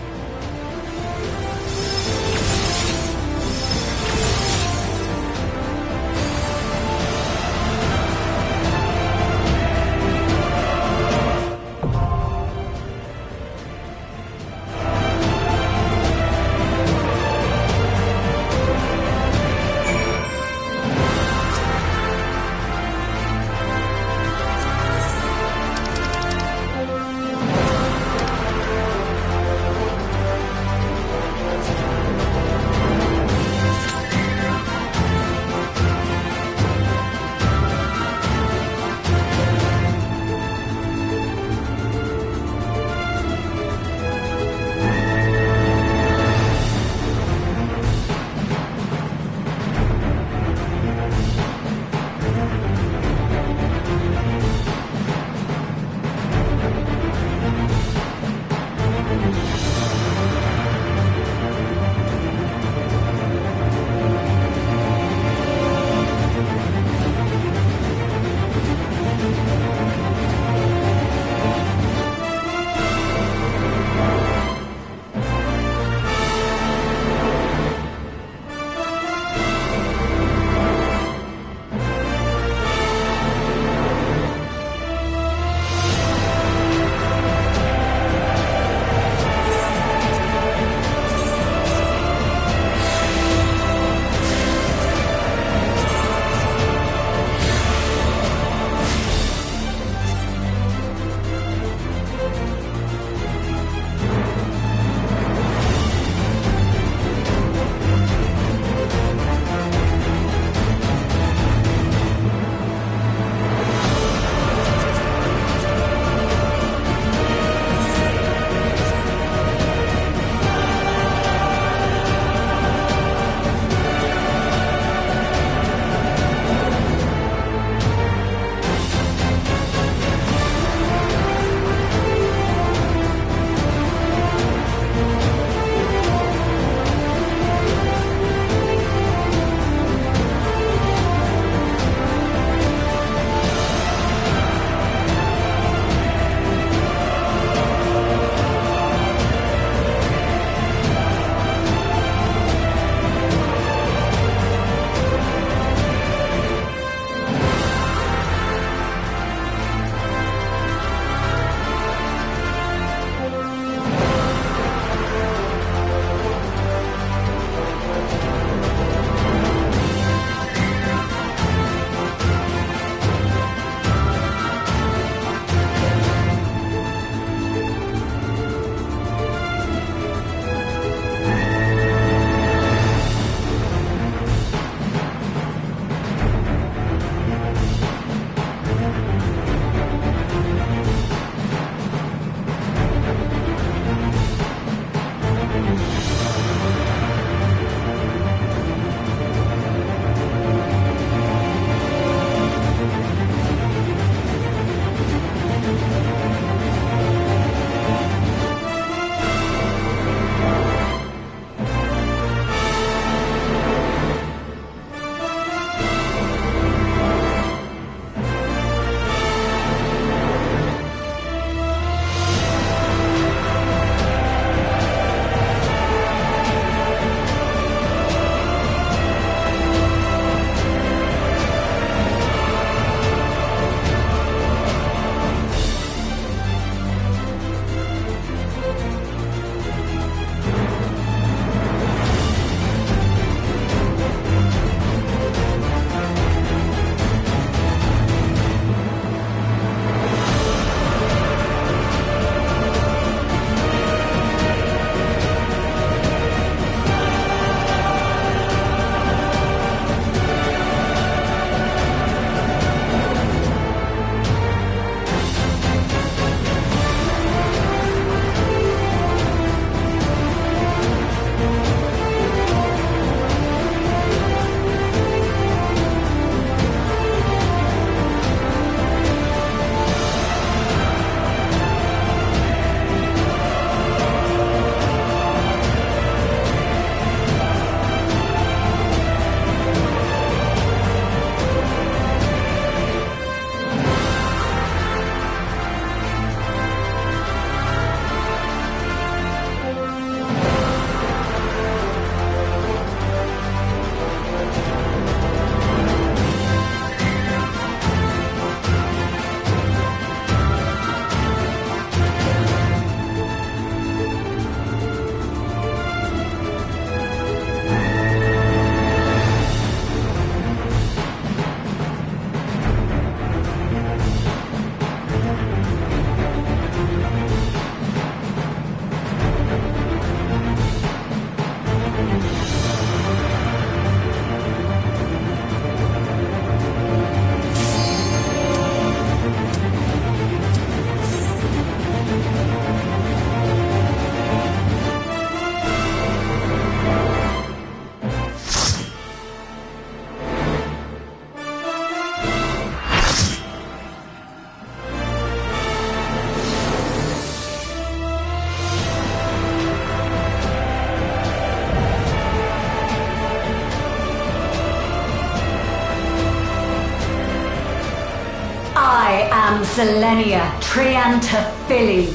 I am Zelenia Triantaphili,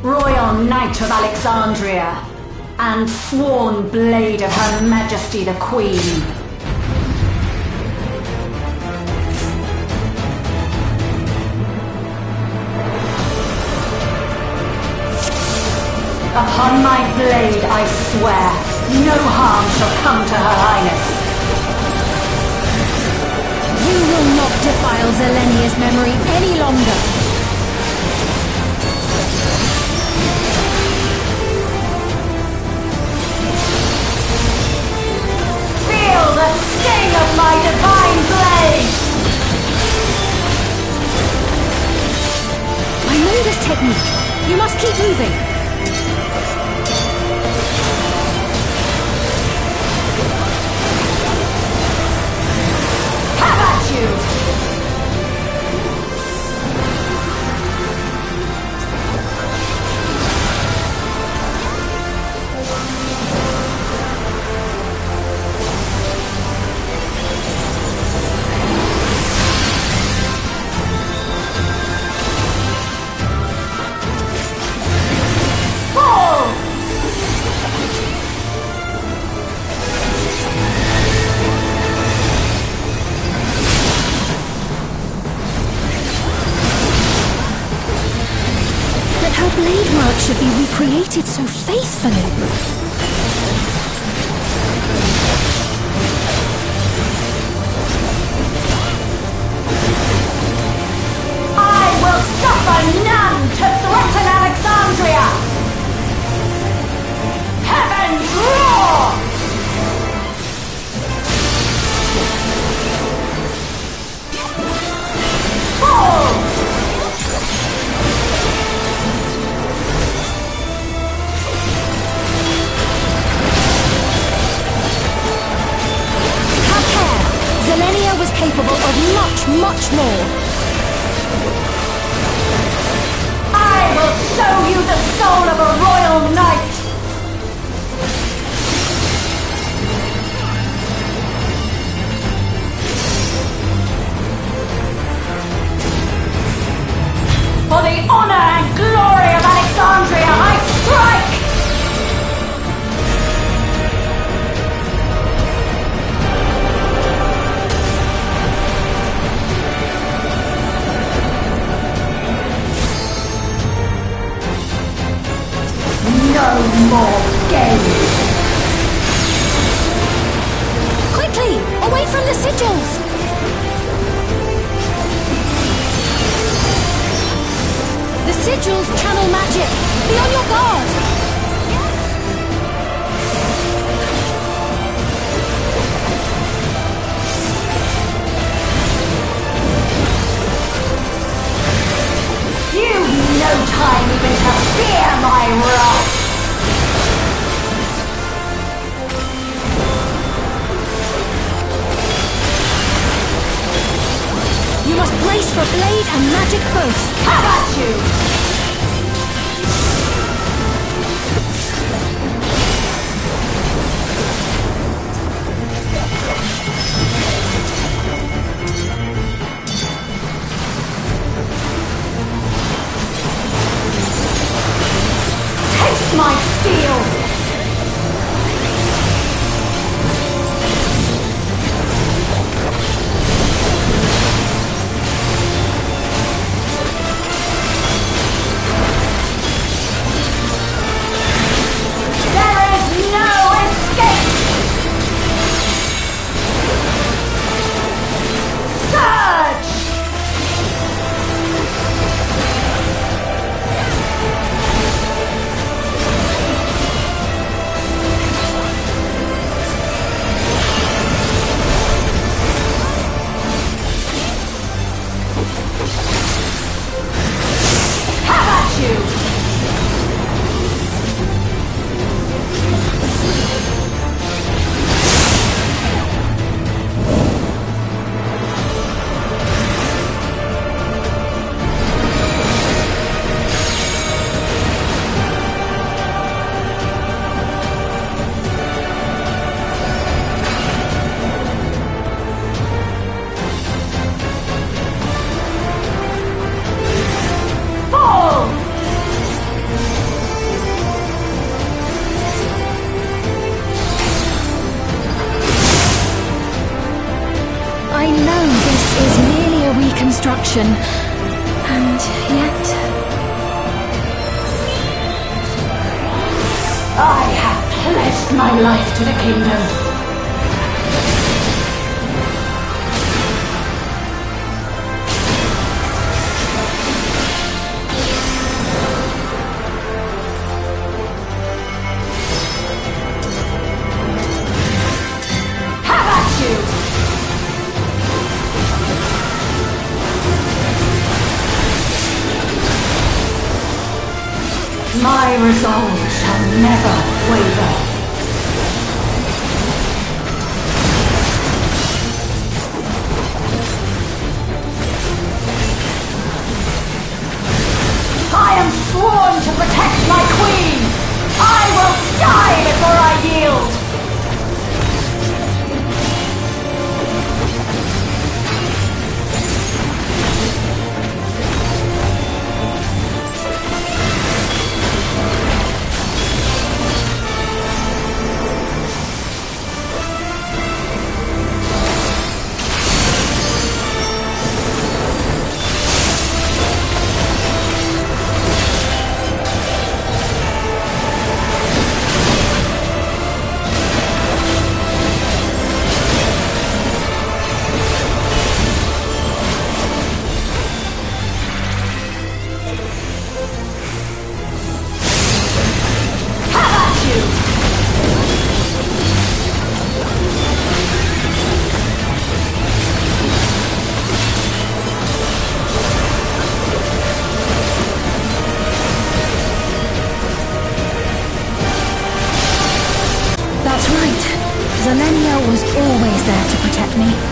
Royal Knight of Alexandria, and sworn blade of Her Majesty the Queen. Upon my blade I swear, no harm shall come to Her Highness.
You will not defile Zelenia's memory any longer.
Feel the sting of my divine blade!
I know this technique. You must keep moving.
Have at you!
Her blade work should be recreated so faithfully.
I will suffer none to threaten Alexandria! Heavens roar! Fall!
Zelenia was capable of much, much more.
I will show you the soul of a royal knight! For the honor and glory of Alexandria, I strike! No more games!
Quickly! Away from the sigils! The sigils channel magic! Be on your guard!
You've no time even to fear my wrath!
You must brace for blade and magic both.
Have at you! Taste my steel!
I know this is merely a reconstruction, and yet...
I have pledged my life to the kingdom. My resolve shall never waver. I am sworn to protect my queen! I will die before I yield!
That's right. Zelenia was always there to protect me.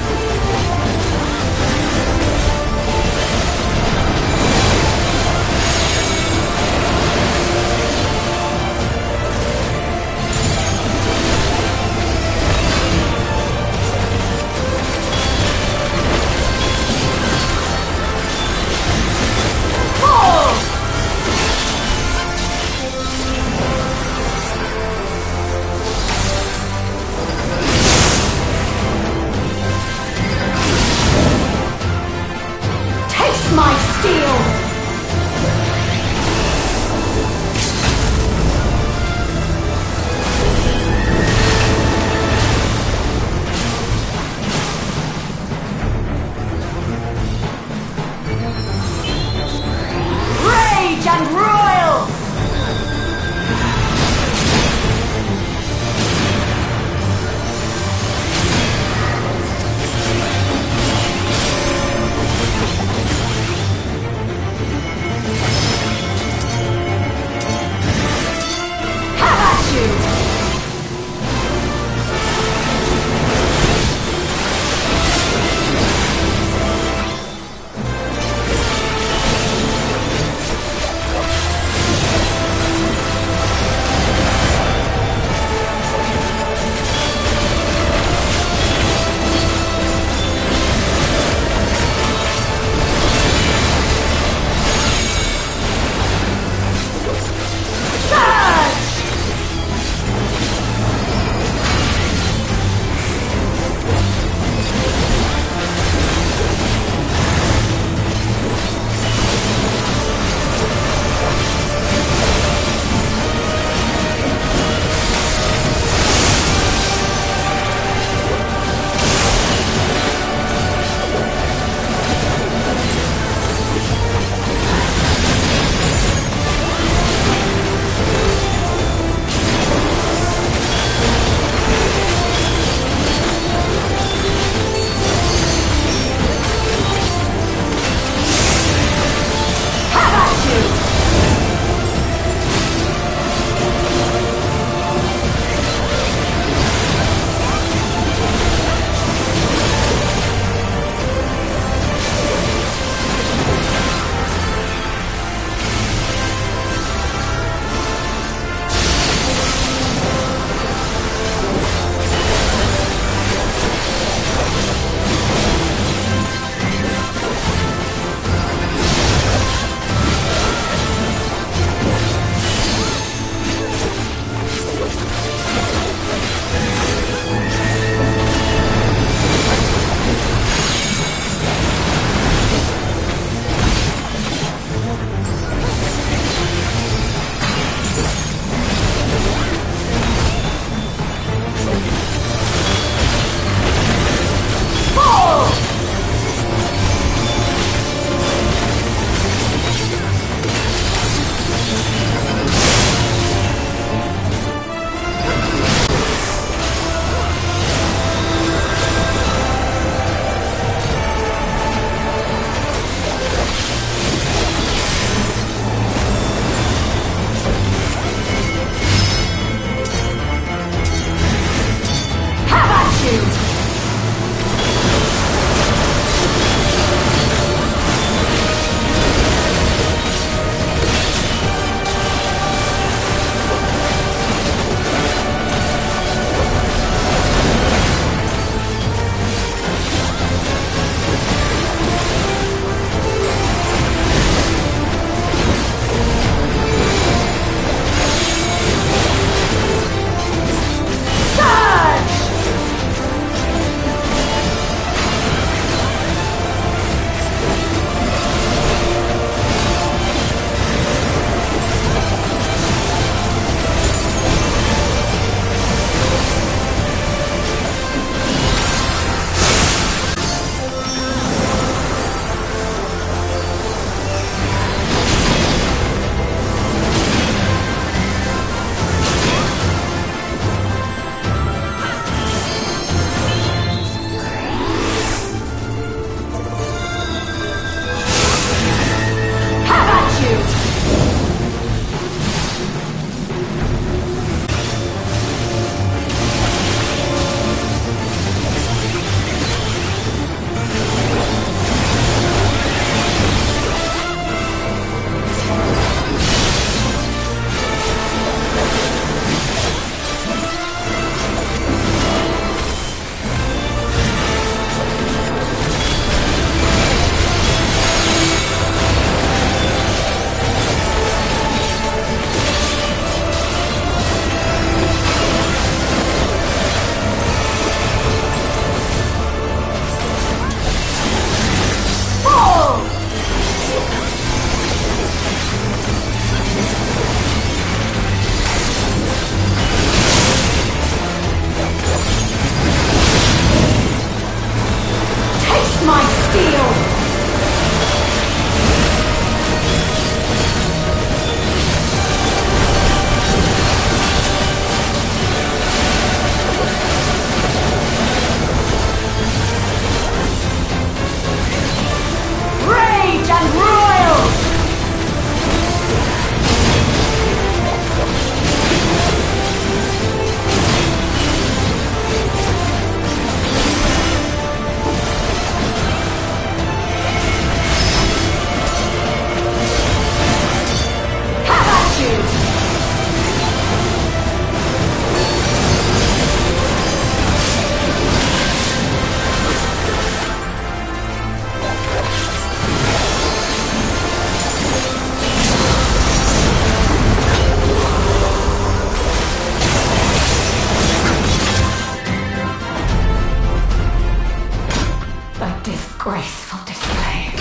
Wasteful display.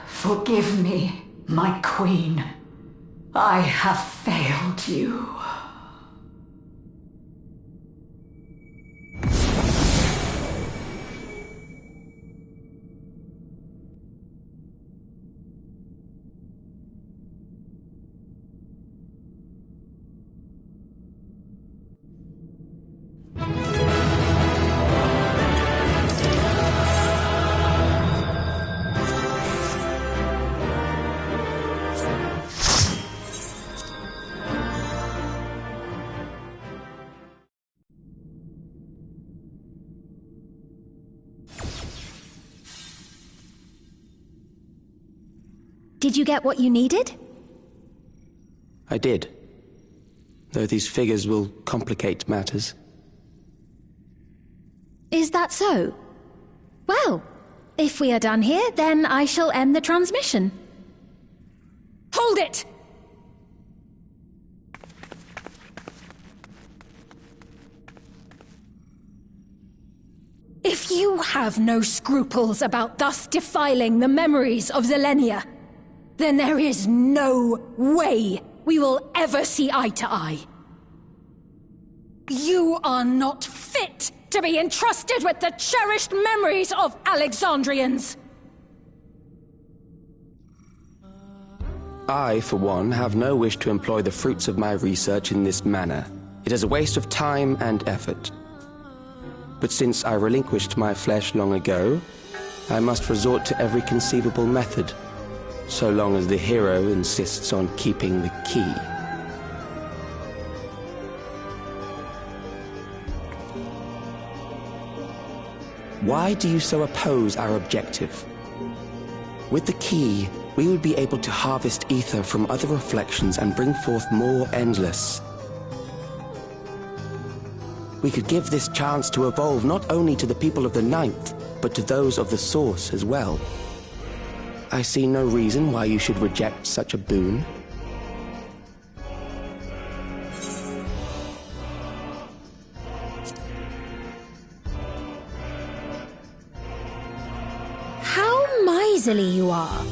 Forgive me, my queen. I have failed you.
Did you get what you needed?
I did. Though these figures will complicate matters.
Is that so? Well, if we are done here, then I shall end the transmission. Hold it! If you have no scruples about thus defiling the memories of Zelenia, then there is no way we will ever see eye to eye. You are not fit to be entrusted with the cherished memories of Alexandrians.
I, for one, have no wish to employ the fruits of my research in this manner. It is a waste of time and effort. But since I relinquished my flesh long ago, I must resort to every conceivable method, so long as the hero insists on keeping the key. Why do you so oppose our objective? With the key, we would be able to harvest ether from other reflections and bring forth more endless. We could give this chance to evolve not only to the people of the Ninth, but to those of the Source as well. I see no reason why you should reject such a boon.
How miserly you are.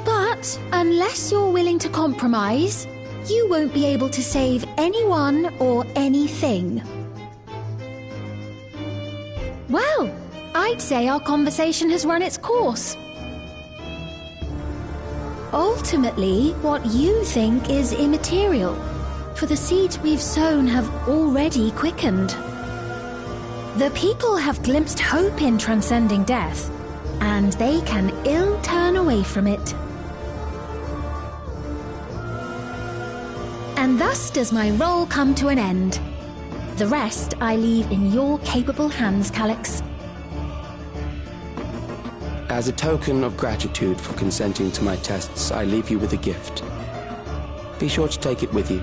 But unless you're willing to compromise, you won't be able to save anyone or anything. Well, I'd say our conversation has run its course. Ultimately, what you think is immaterial, for the seeds we've sown have already quickened. The people have glimpsed hope in transcending death, and they can ill turn away from it. And thus does my role come to an end. The rest I leave in your capable hands, Calyx.
As a token of gratitude for consenting to my tests, I leave you with a gift. Be sure to take it with you.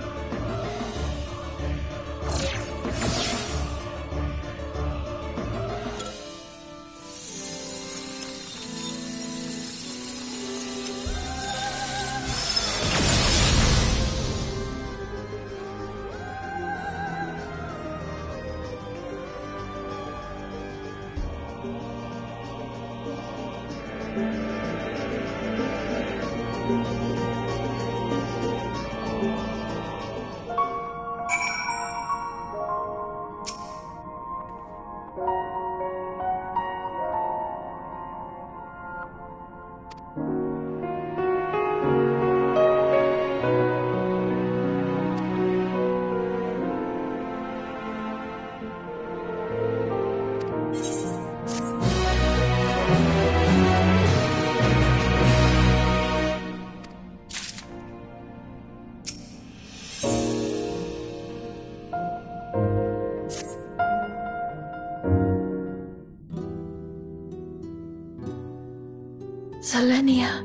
Zelenia,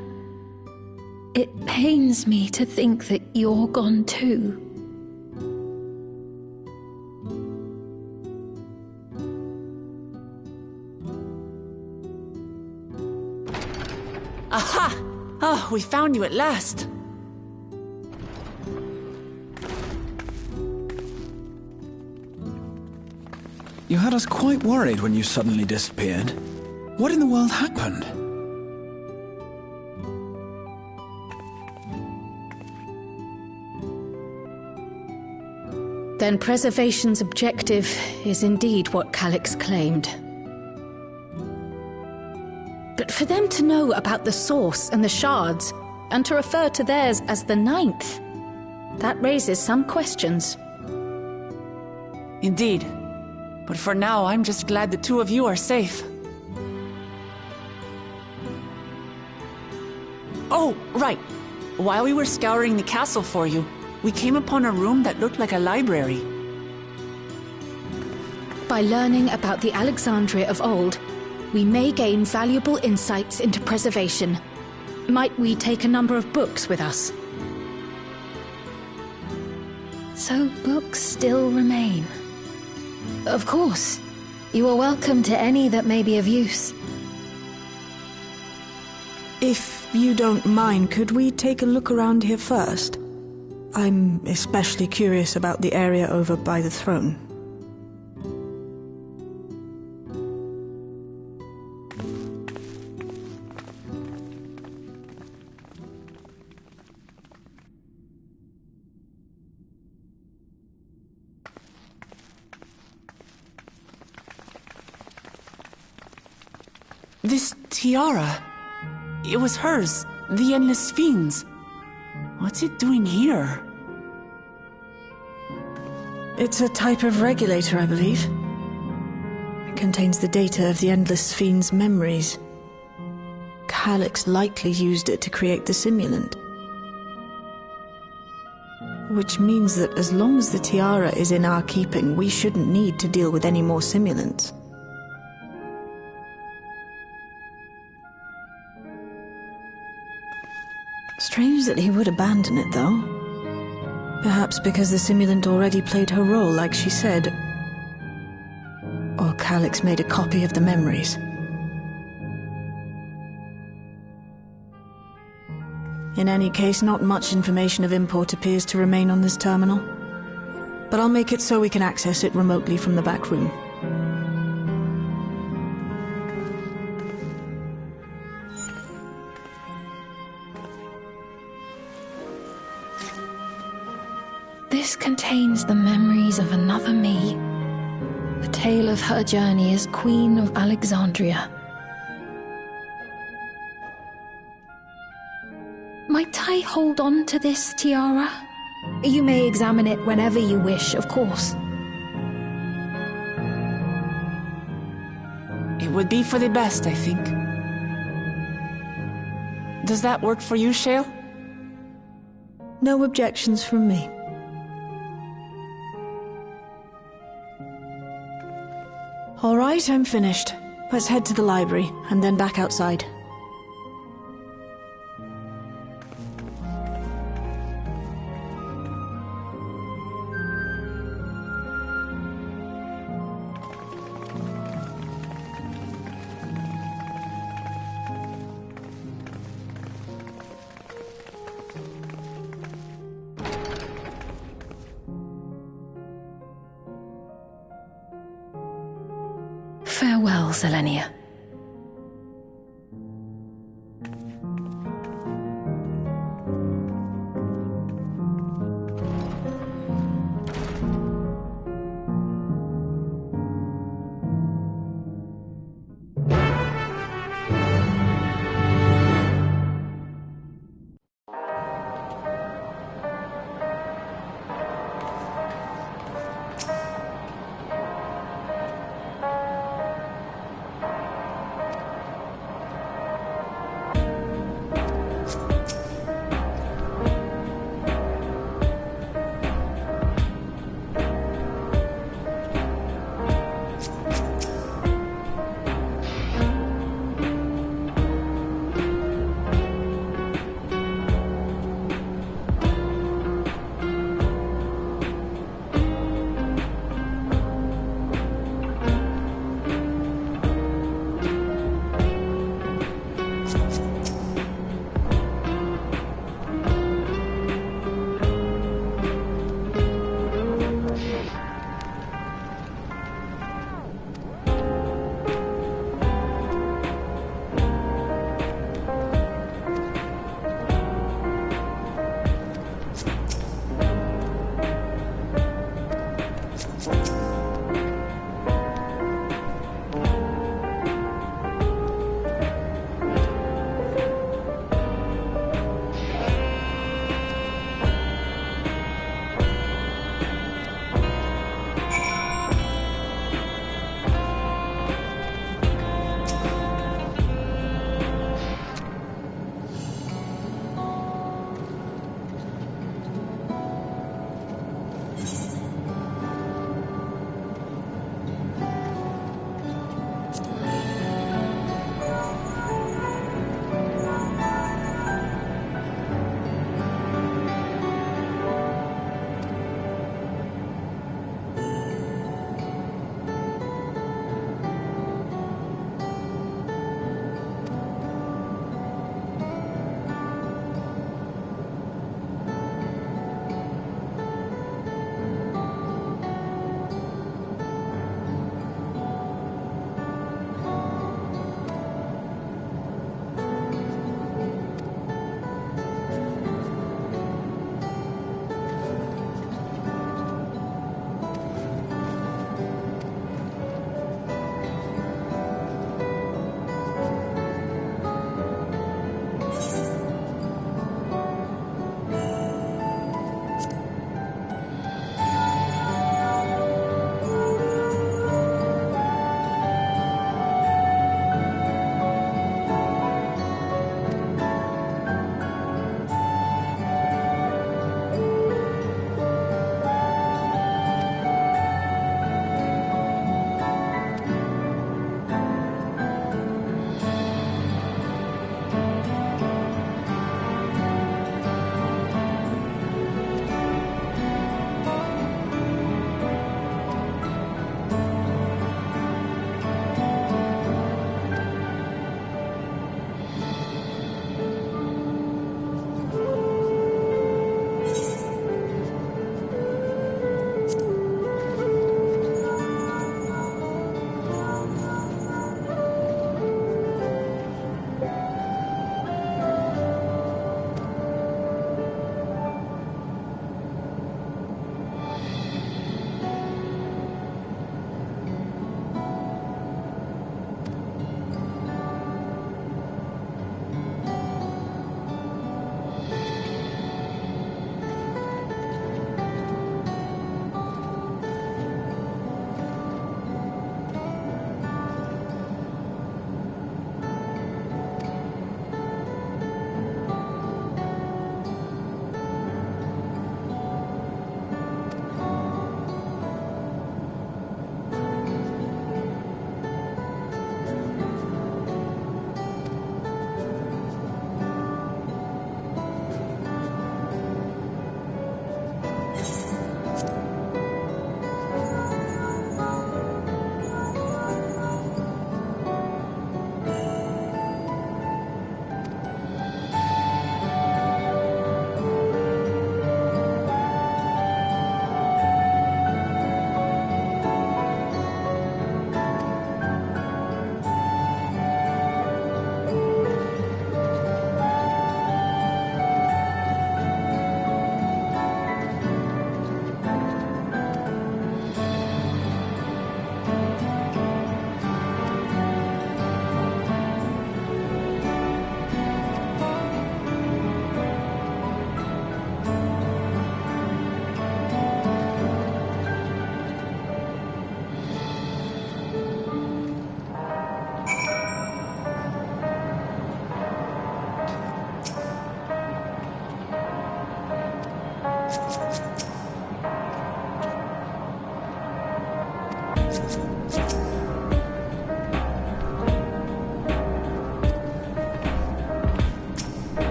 it pains me to think that you're gone too.
Aha! Oh, we found you at last.
You had us quite worried when you suddenly disappeared. What in the world happened?
Then preservation's objective is indeed what Calyx claimed. But for them to know about the source and the shards, and to refer to theirs as the 9th, that raises some questions.
Indeed. But for now, I'm just glad the two of you are safe. Oh, right. While we were scouring the castle for you, we came upon a room that looked like a library.
By learning about the Alexandria of old, we may gain valuable insights into preservation. Might we take a number of books with us?
So books still remain. Of course. You are welcome to any that may be of use.
If you don't mind, could we take a look around here first? I'm especially curious about the area over by the throne.
This tiara... it was hers, the Endless Fiend's. What's it doing here?
It's a type of regulator, I believe. It contains the data of the Endless Fiend's memories. Calyx likely used it to create the simulant. Which means that as long as the tiara is in our keeping, we shouldn't need to deal with any more simulants. Strange that he would abandon it, though. Perhaps because the simulant already played her role, like she said. Or Calyx made a copy of the memories. In any case, not much information of import appears to remain on this terminal. But I'll make it so we can access it remotely from the back room.
This contains the memories of another me. The tale of her journey as Queen of Alexandria. Might I hold on to this tiara? You may examine it whenever you wish, of course.
It would be for the best, I think. Does that work for you, Shale?
No objections from me. All right, I'm finished. Let's head to the library, and then back outside.
Farewell, Selenia.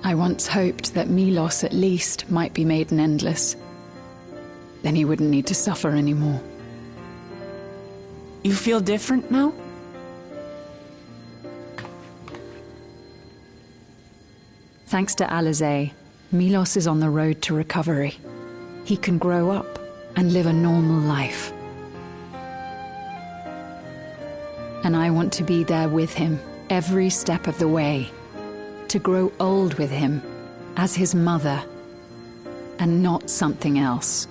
I once hoped that Milos at least might be made an endless. Then he wouldn't need to suffer anymore.
You feel different now?
Thanks to Alizé, Milos is on the road to recovery. He can grow up and live a normal life. And I want to be there with him every step of the way. To grow old with him as his mother and not something else.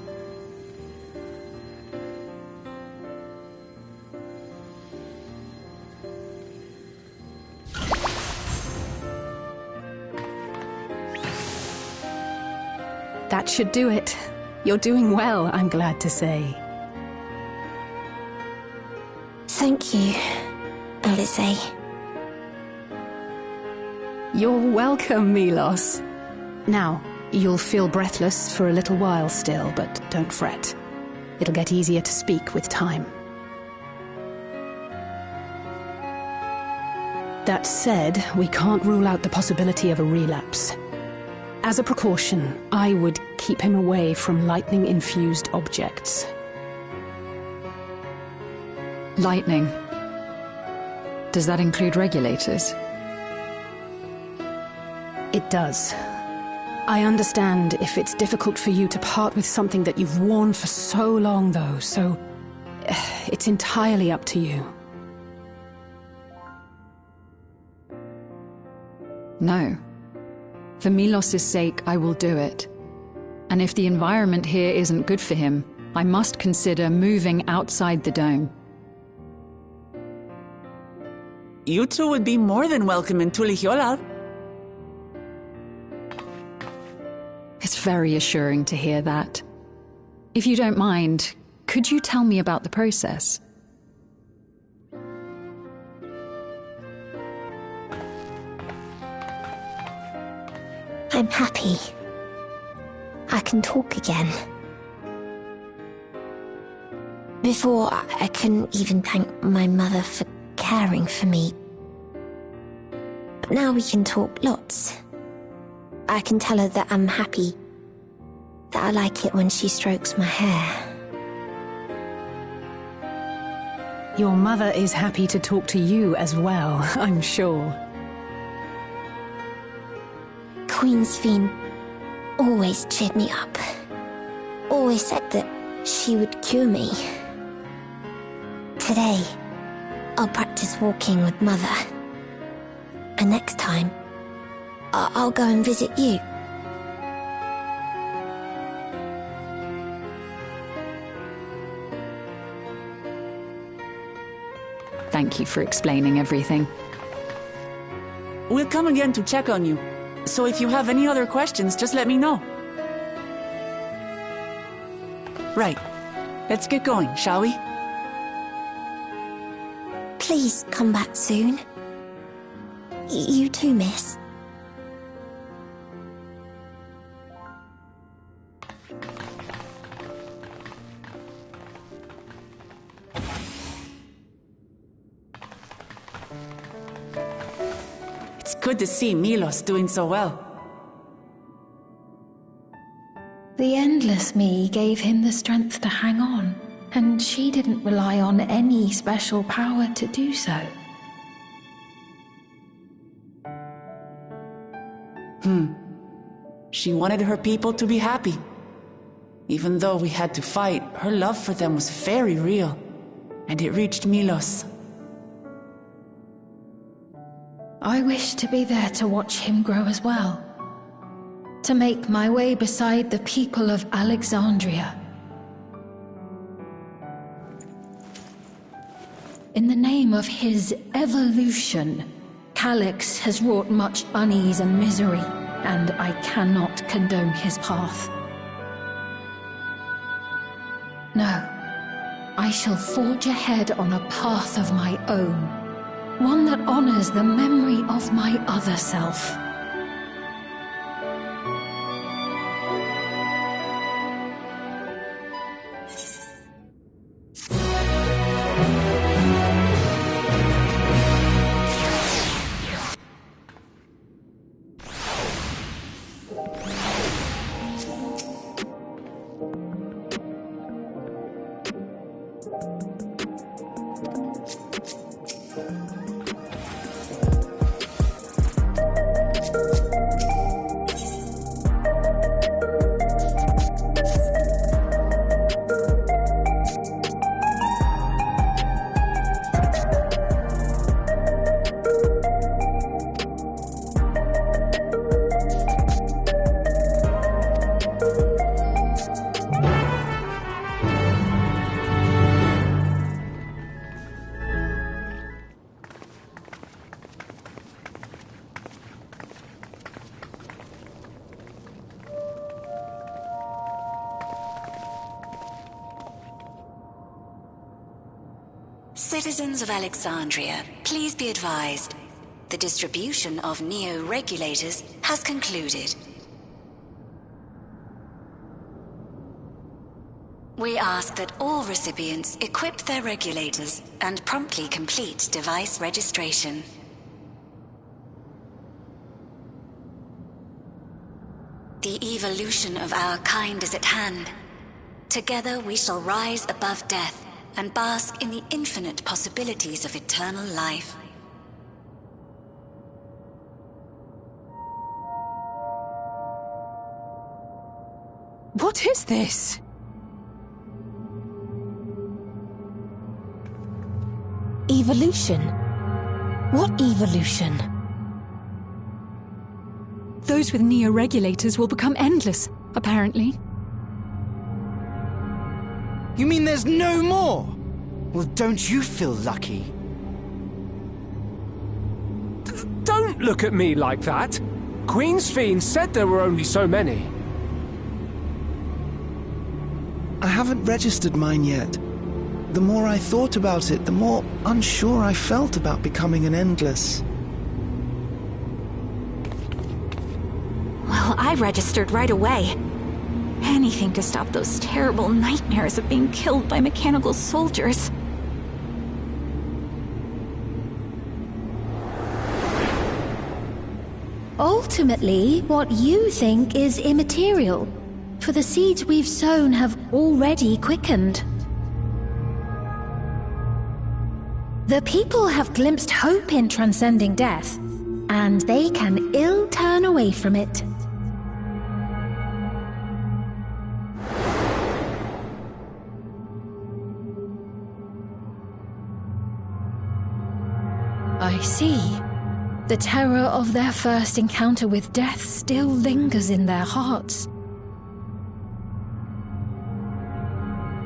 That should do it. You're doing well, I'm glad to say.
Thank you, Alizé.
You're welcome, Milos. Now, you'll feel breathless for a little while still, but don't fret. It'll get easier to speak with time. That said, we can't rule out the possibility of a relapse. As a precaution, I would keep him away from lightning-infused objects.
Lightning. Does that include regulators?
It does. I understand if it's difficult for you to part with something that you've worn for so long, though, so it's entirely up to you.
No. For Milos's sake, I will do it. And if the environment here isn't good for him, I must consider moving outside the dome.
You two would be more than welcome in Tuligiola.
It's very assuring to hear that. If you don't mind, could you tell me about the process?
I'm happy. I can talk again. Before, I couldn't even thank my mother for caring for me. But now we can talk lots. I can tell her that I'm happy, that I like it when she strokes my hair.
Your mother is happy to talk to you as well, I'm sure.
Queen XIV always cheered me up. Always said that she would cure me. Today, I'll practice walking with Mother. And next time, I'll go and visit you.
Thank you for explaining everything.
We'll come again to check on you. So if you have any other questions, just let me know. Right. Let's get going, shall we?
Please come back soon. You too, miss.
good to see Milos doing so well.
The Endless Me gave him the strength to hang on, and she didn't rely on any special power to do so.
She wanted her people to be happy. Even though we had to fight, her love for them was very real, and it reached Milos.
I wish to be there to watch him grow as well. To make my way beside the people of Alexandria. In the name of his evolution, Calyx has wrought much unease and misery, and I cannot condone his path. No, I shall forge ahead on a path of my own, one that honors the memory of my other self.
Citizens of Alexandria, please be advised. The distribution of neo-regulators has concluded. We ask that all recipients equip their regulators and promptly complete device registration. The evolution of our kind is at hand. Together we shall rise above death and bask in the infinite possibilities of eternal life.
What is this?
Evolution? What evolution?
Those with neo-regulators will become endless, apparently.
You mean there's no more? Well, don't you feel lucky?
Don't look at me like that. Queen's Fiend said there were only so many.
I haven't registered mine yet. The more I thought about it, the more unsure I felt about becoming an Endless.
Well, I registered right away. Anything to stop those terrible nightmares of being killed by mechanical soldiers.
Ultimately, what you think is immaterial, for the seeds we've sown have already quickened. The people have glimpsed hope in transcending death, and they can ill turn away from it. I see. The terror of their first encounter with death still lingers in their hearts.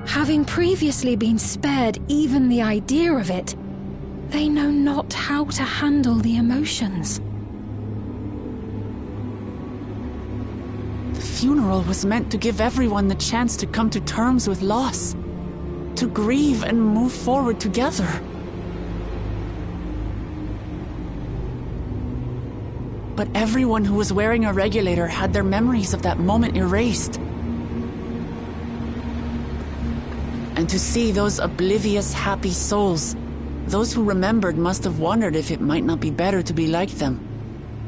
Having previously been spared even the idea of it, they know not how to handle the emotions.
The funeral was meant to give everyone the chance to come to terms with loss, to grieve and move forward together. But everyone who was wearing a regulator had their memories of that moment erased. And to see those oblivious, happy souls, those who remembered must have wondered if it might not be better to be like them.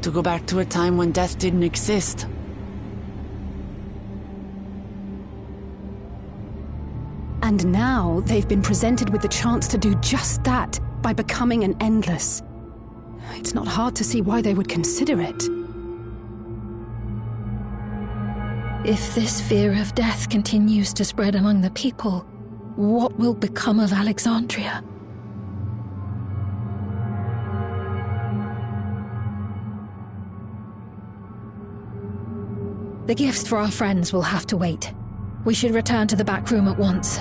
To go back to a time when death didn't exist.
And now they've been presented with the chance to do just that by becoming an Endless. It's not hard to see why they would consider it.
If this fear of death continues to spread among the people, what will become of Alexandria? The gifts for our friends will have to wait. We should return to the back room at once.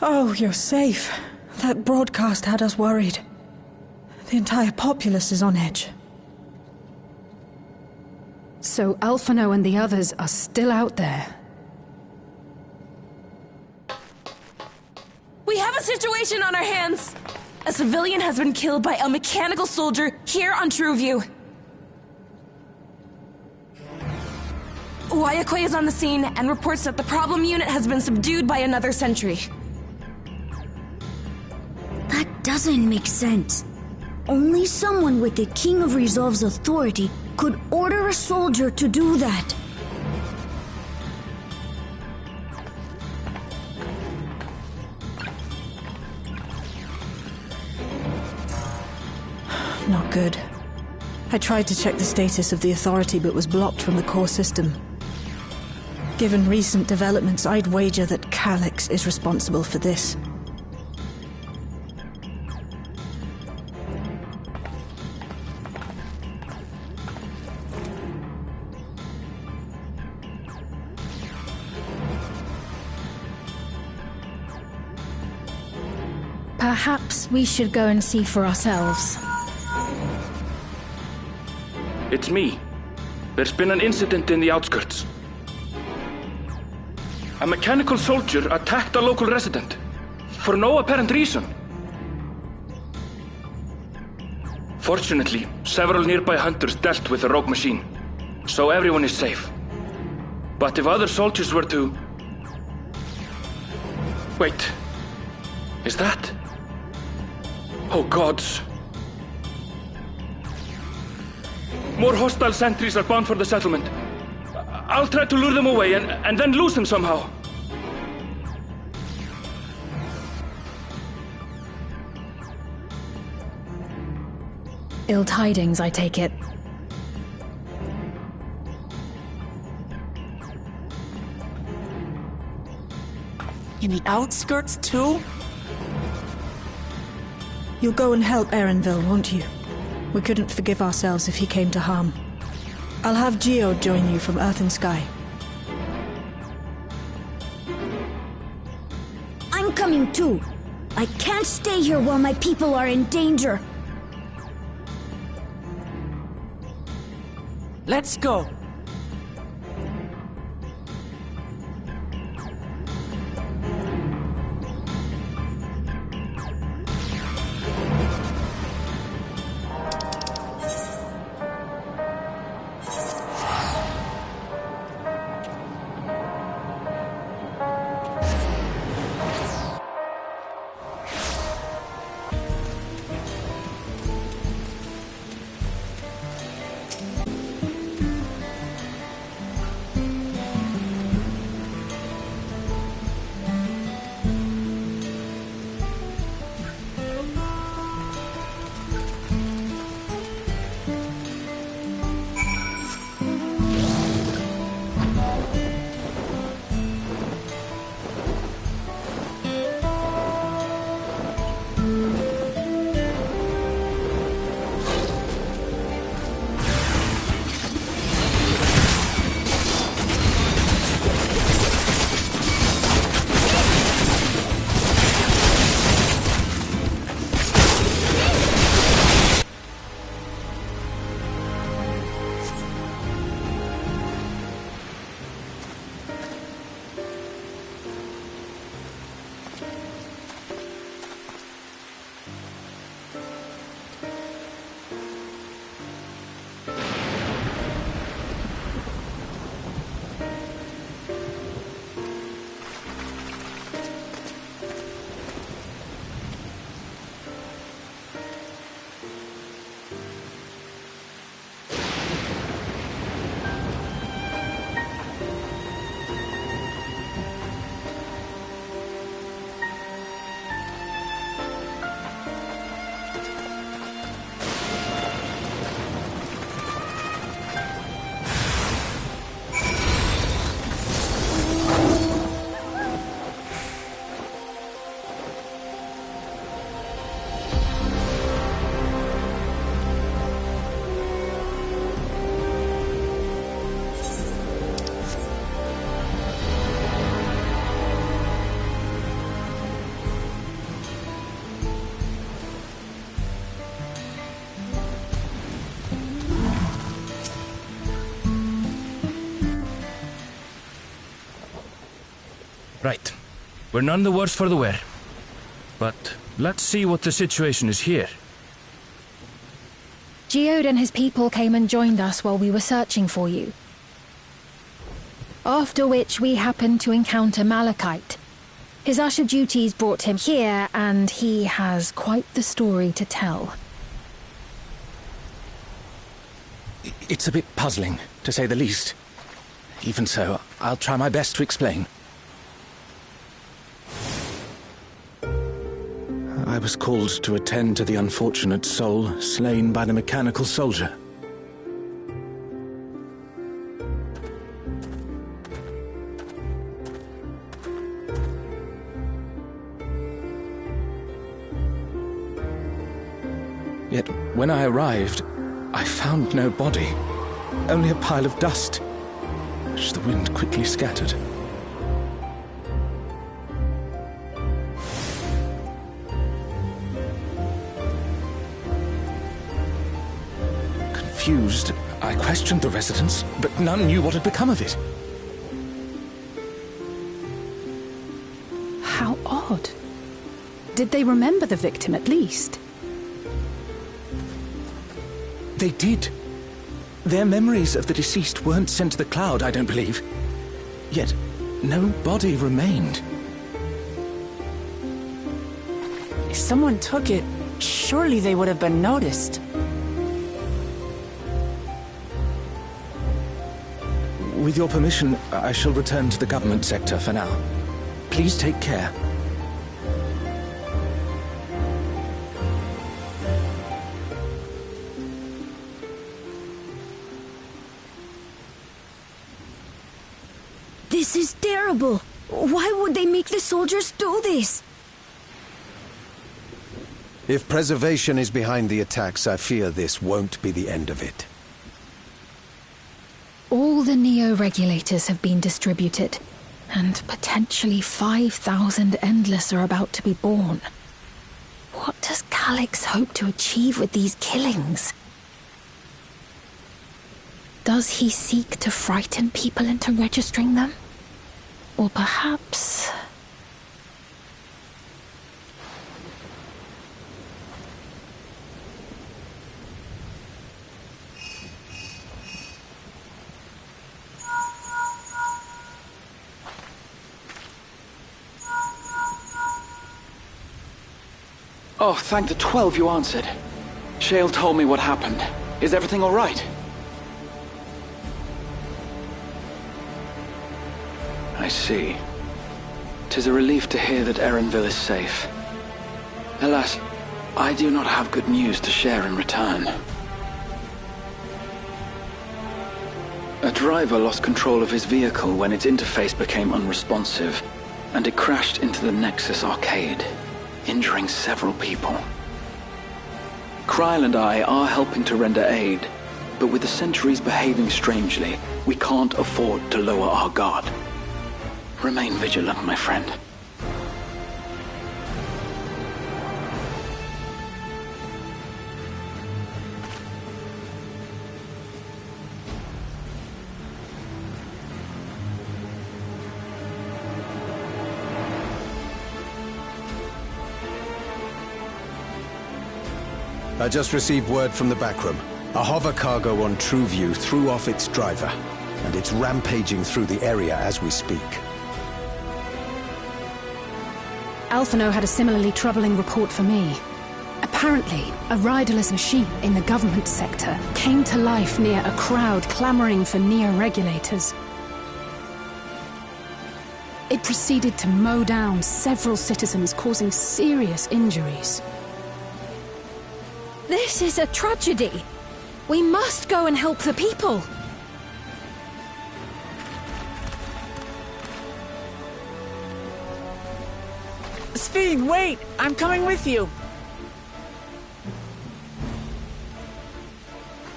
Oh, you're safe. That broadcast had us worried. The entire populace is on edge.
So Alphino and the others are still out there.
We have a situation on our hands! A civilian has been killed by a mechanical soldier here on Trueview. Wayakwe is on the scene and reports that the problem unit has been subdued by another sentry.
That doesn't make sense. Only someone with the King of Resolve's authority could order a soldier to do that.
Not good. I tried to check the status of the authority but was blocked from the core system. Given recent developments, I'd wager that Calyx is responsible for this.
Perhaps we should go and see for ourselves.
It's me. There's been an incident in the outskirts. A mechanical soldier attacked a local resident, for no apparent reason. Fortunately, several nearby hunters dealt with the rogue machine, so everyone is safe. But if other soldiers were to... Wait. Is that... Oh gods. More hostile sentries are bound for the settlement. I'll try to lure them away and then lose them somehow.
Ill tidings, I take it.
In the outskirts too?
You'll go and help Erenville, won't you? We couldn't forgive ourselves if he came to harm. I'll have Geo join you from Earth and Sky.
I'm coming too. I can't stay here while my people are in danger.
Let's go.
Right. We're none the worse for the wear. But let's see what the situation is here.
Geode and his people came and joined us while we were searching for you. After which we happened to encounter Malachite. His usher duties brought him here, and he has quite the story to tell.
It's a bit puzzling, to say the least. Even so, I'll try my best to explain. I was called to attend to the unfortunate soul slain by the mechanical soldier. Yet, when I arrived, I found no body, only a pile of dust, which the wind quickly scattered. Confused, I questioned the residents, but none knew what had become of it.
How odd. Did they remember the victim at least?
They did. Their memories of the deceased weren't sent to the cloud, I don't believe. Yet, no body remained.
If someone took it, surely they would have been noticed.
With your permission, I shall return to the government sector for now. Please take care.
This is terrible. Why would they make the soldiers do this?
If preservation is behind the attacks, I fear this won't be the end of it.
All the Neo-regulators have been distributed, and potentially 5,000 Endless are about to be born. What does Calyx hope to achieve with these killings? Does he seek to frighten people into registering them? Or perhaps...
Oh, thank the 12 you answered. Shale told me what happened. Is everything all right? I see. 'Tis a relief to hear that Erenville is safe. Alas, I do not have good news to share in return. A driver lost control of his vehicle when its interface became unresponsive, and it crashed into the Nexus arcade, injuring several people. Kryl and I are helping to render aid, but with the sentries behaving strangely, we can't afford to lower our guard. Remain vigilant, my friend.
I just received word from the backroom. A hover cargo on TrueView threw off its driver, and it's rampaging through the area as we speak.
Alphino had a similarly troubling report for me. Apparently, a riderless machine in the government sector came to life near a crowd clamoring for Neo-regulators. It proceeded to mow down several citizens, causing serious injuries.
This is a tragedy. We must go and help the people.
Sphene, wait! I'm coming with you!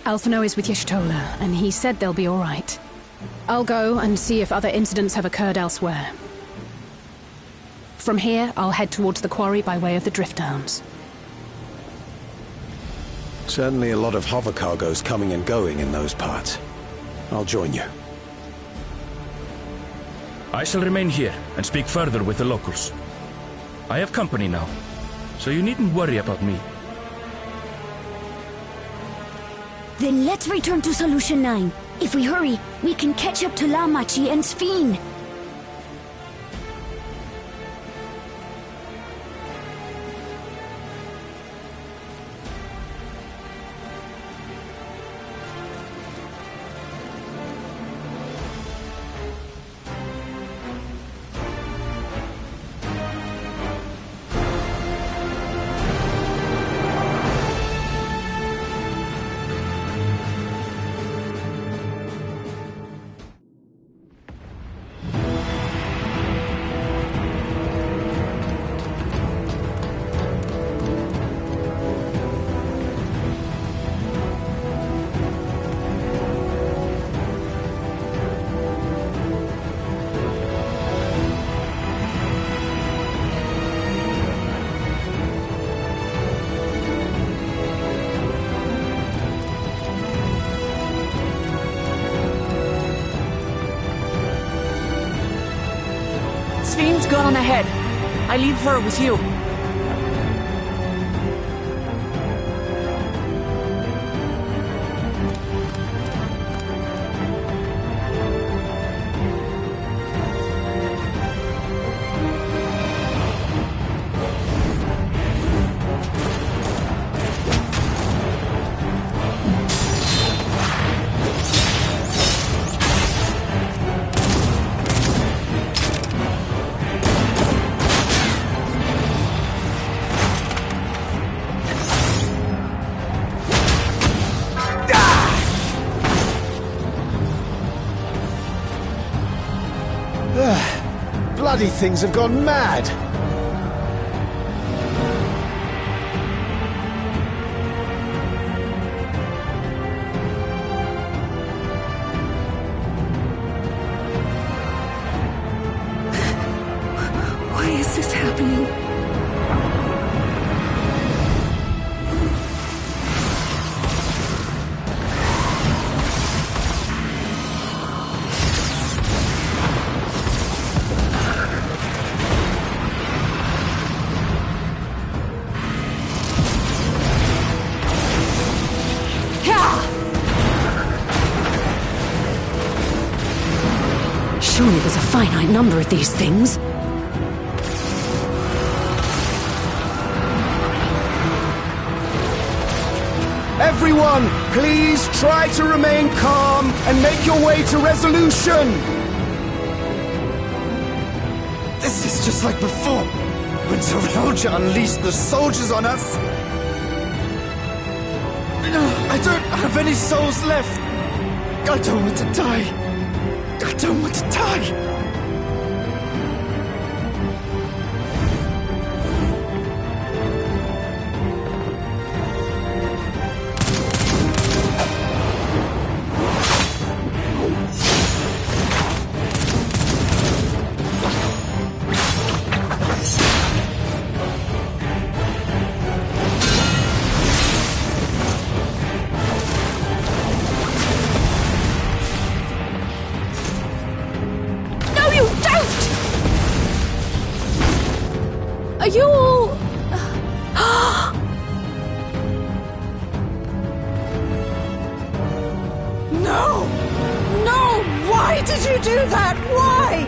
Alphino is with Y'shtola, and he said they'll be all right. I'll go and see if other incidents have occurred elsewhere. From here, I'll head towards the quarry by way of the Drift Downs.
Certainly a lot of hover cargoes coming and going in those parts. I'll join you.
I shall remain here and speak further with the locals. I have company now, so you needn't worry about me.
Then let's return to Solution 9. If we hurry, we can catch up to Lamachi and Sphene.
Sphene's gone ahead. I leave her with you.
Bloody things have gone mad!
Why is this happening?
Surely there's a finite number of these things.
Everyone, please try to remain calm and make your way to resolution!
This is just like before, when Zerelja unleashed the soldiers on us. I don't have any souls left. I don't want to die. I don't want to die.
Are you all...
No! No! Why did you do that? Why?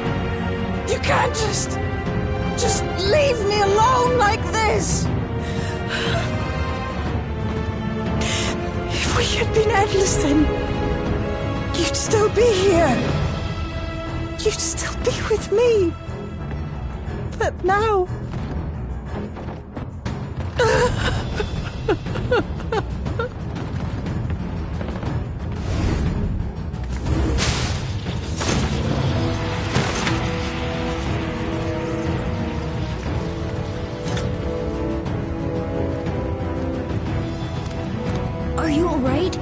You can't just leave me alone like this! If we had been endless then, you'd still be here. You'd still be with me. But now...
Are you all right?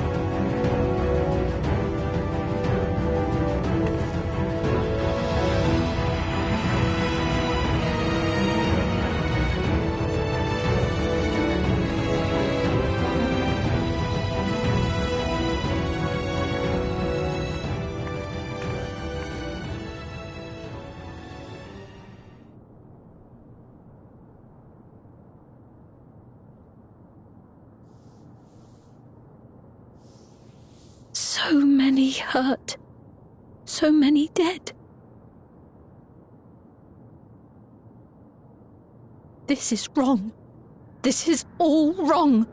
many hurt. So many dead. This is wrong. This is all wrong.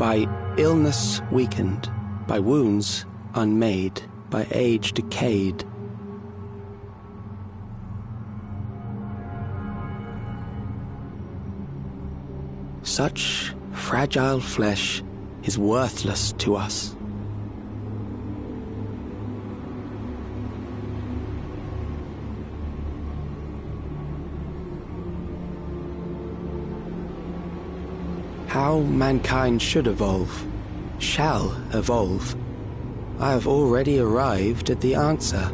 by illness weakened, by wounds unmade, by age decayed. Such fragile flesh is worthless to us. How mankind should evolve, shall evolve, I have already arrived at the answer.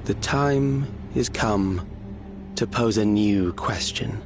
The time is come to pose a new question.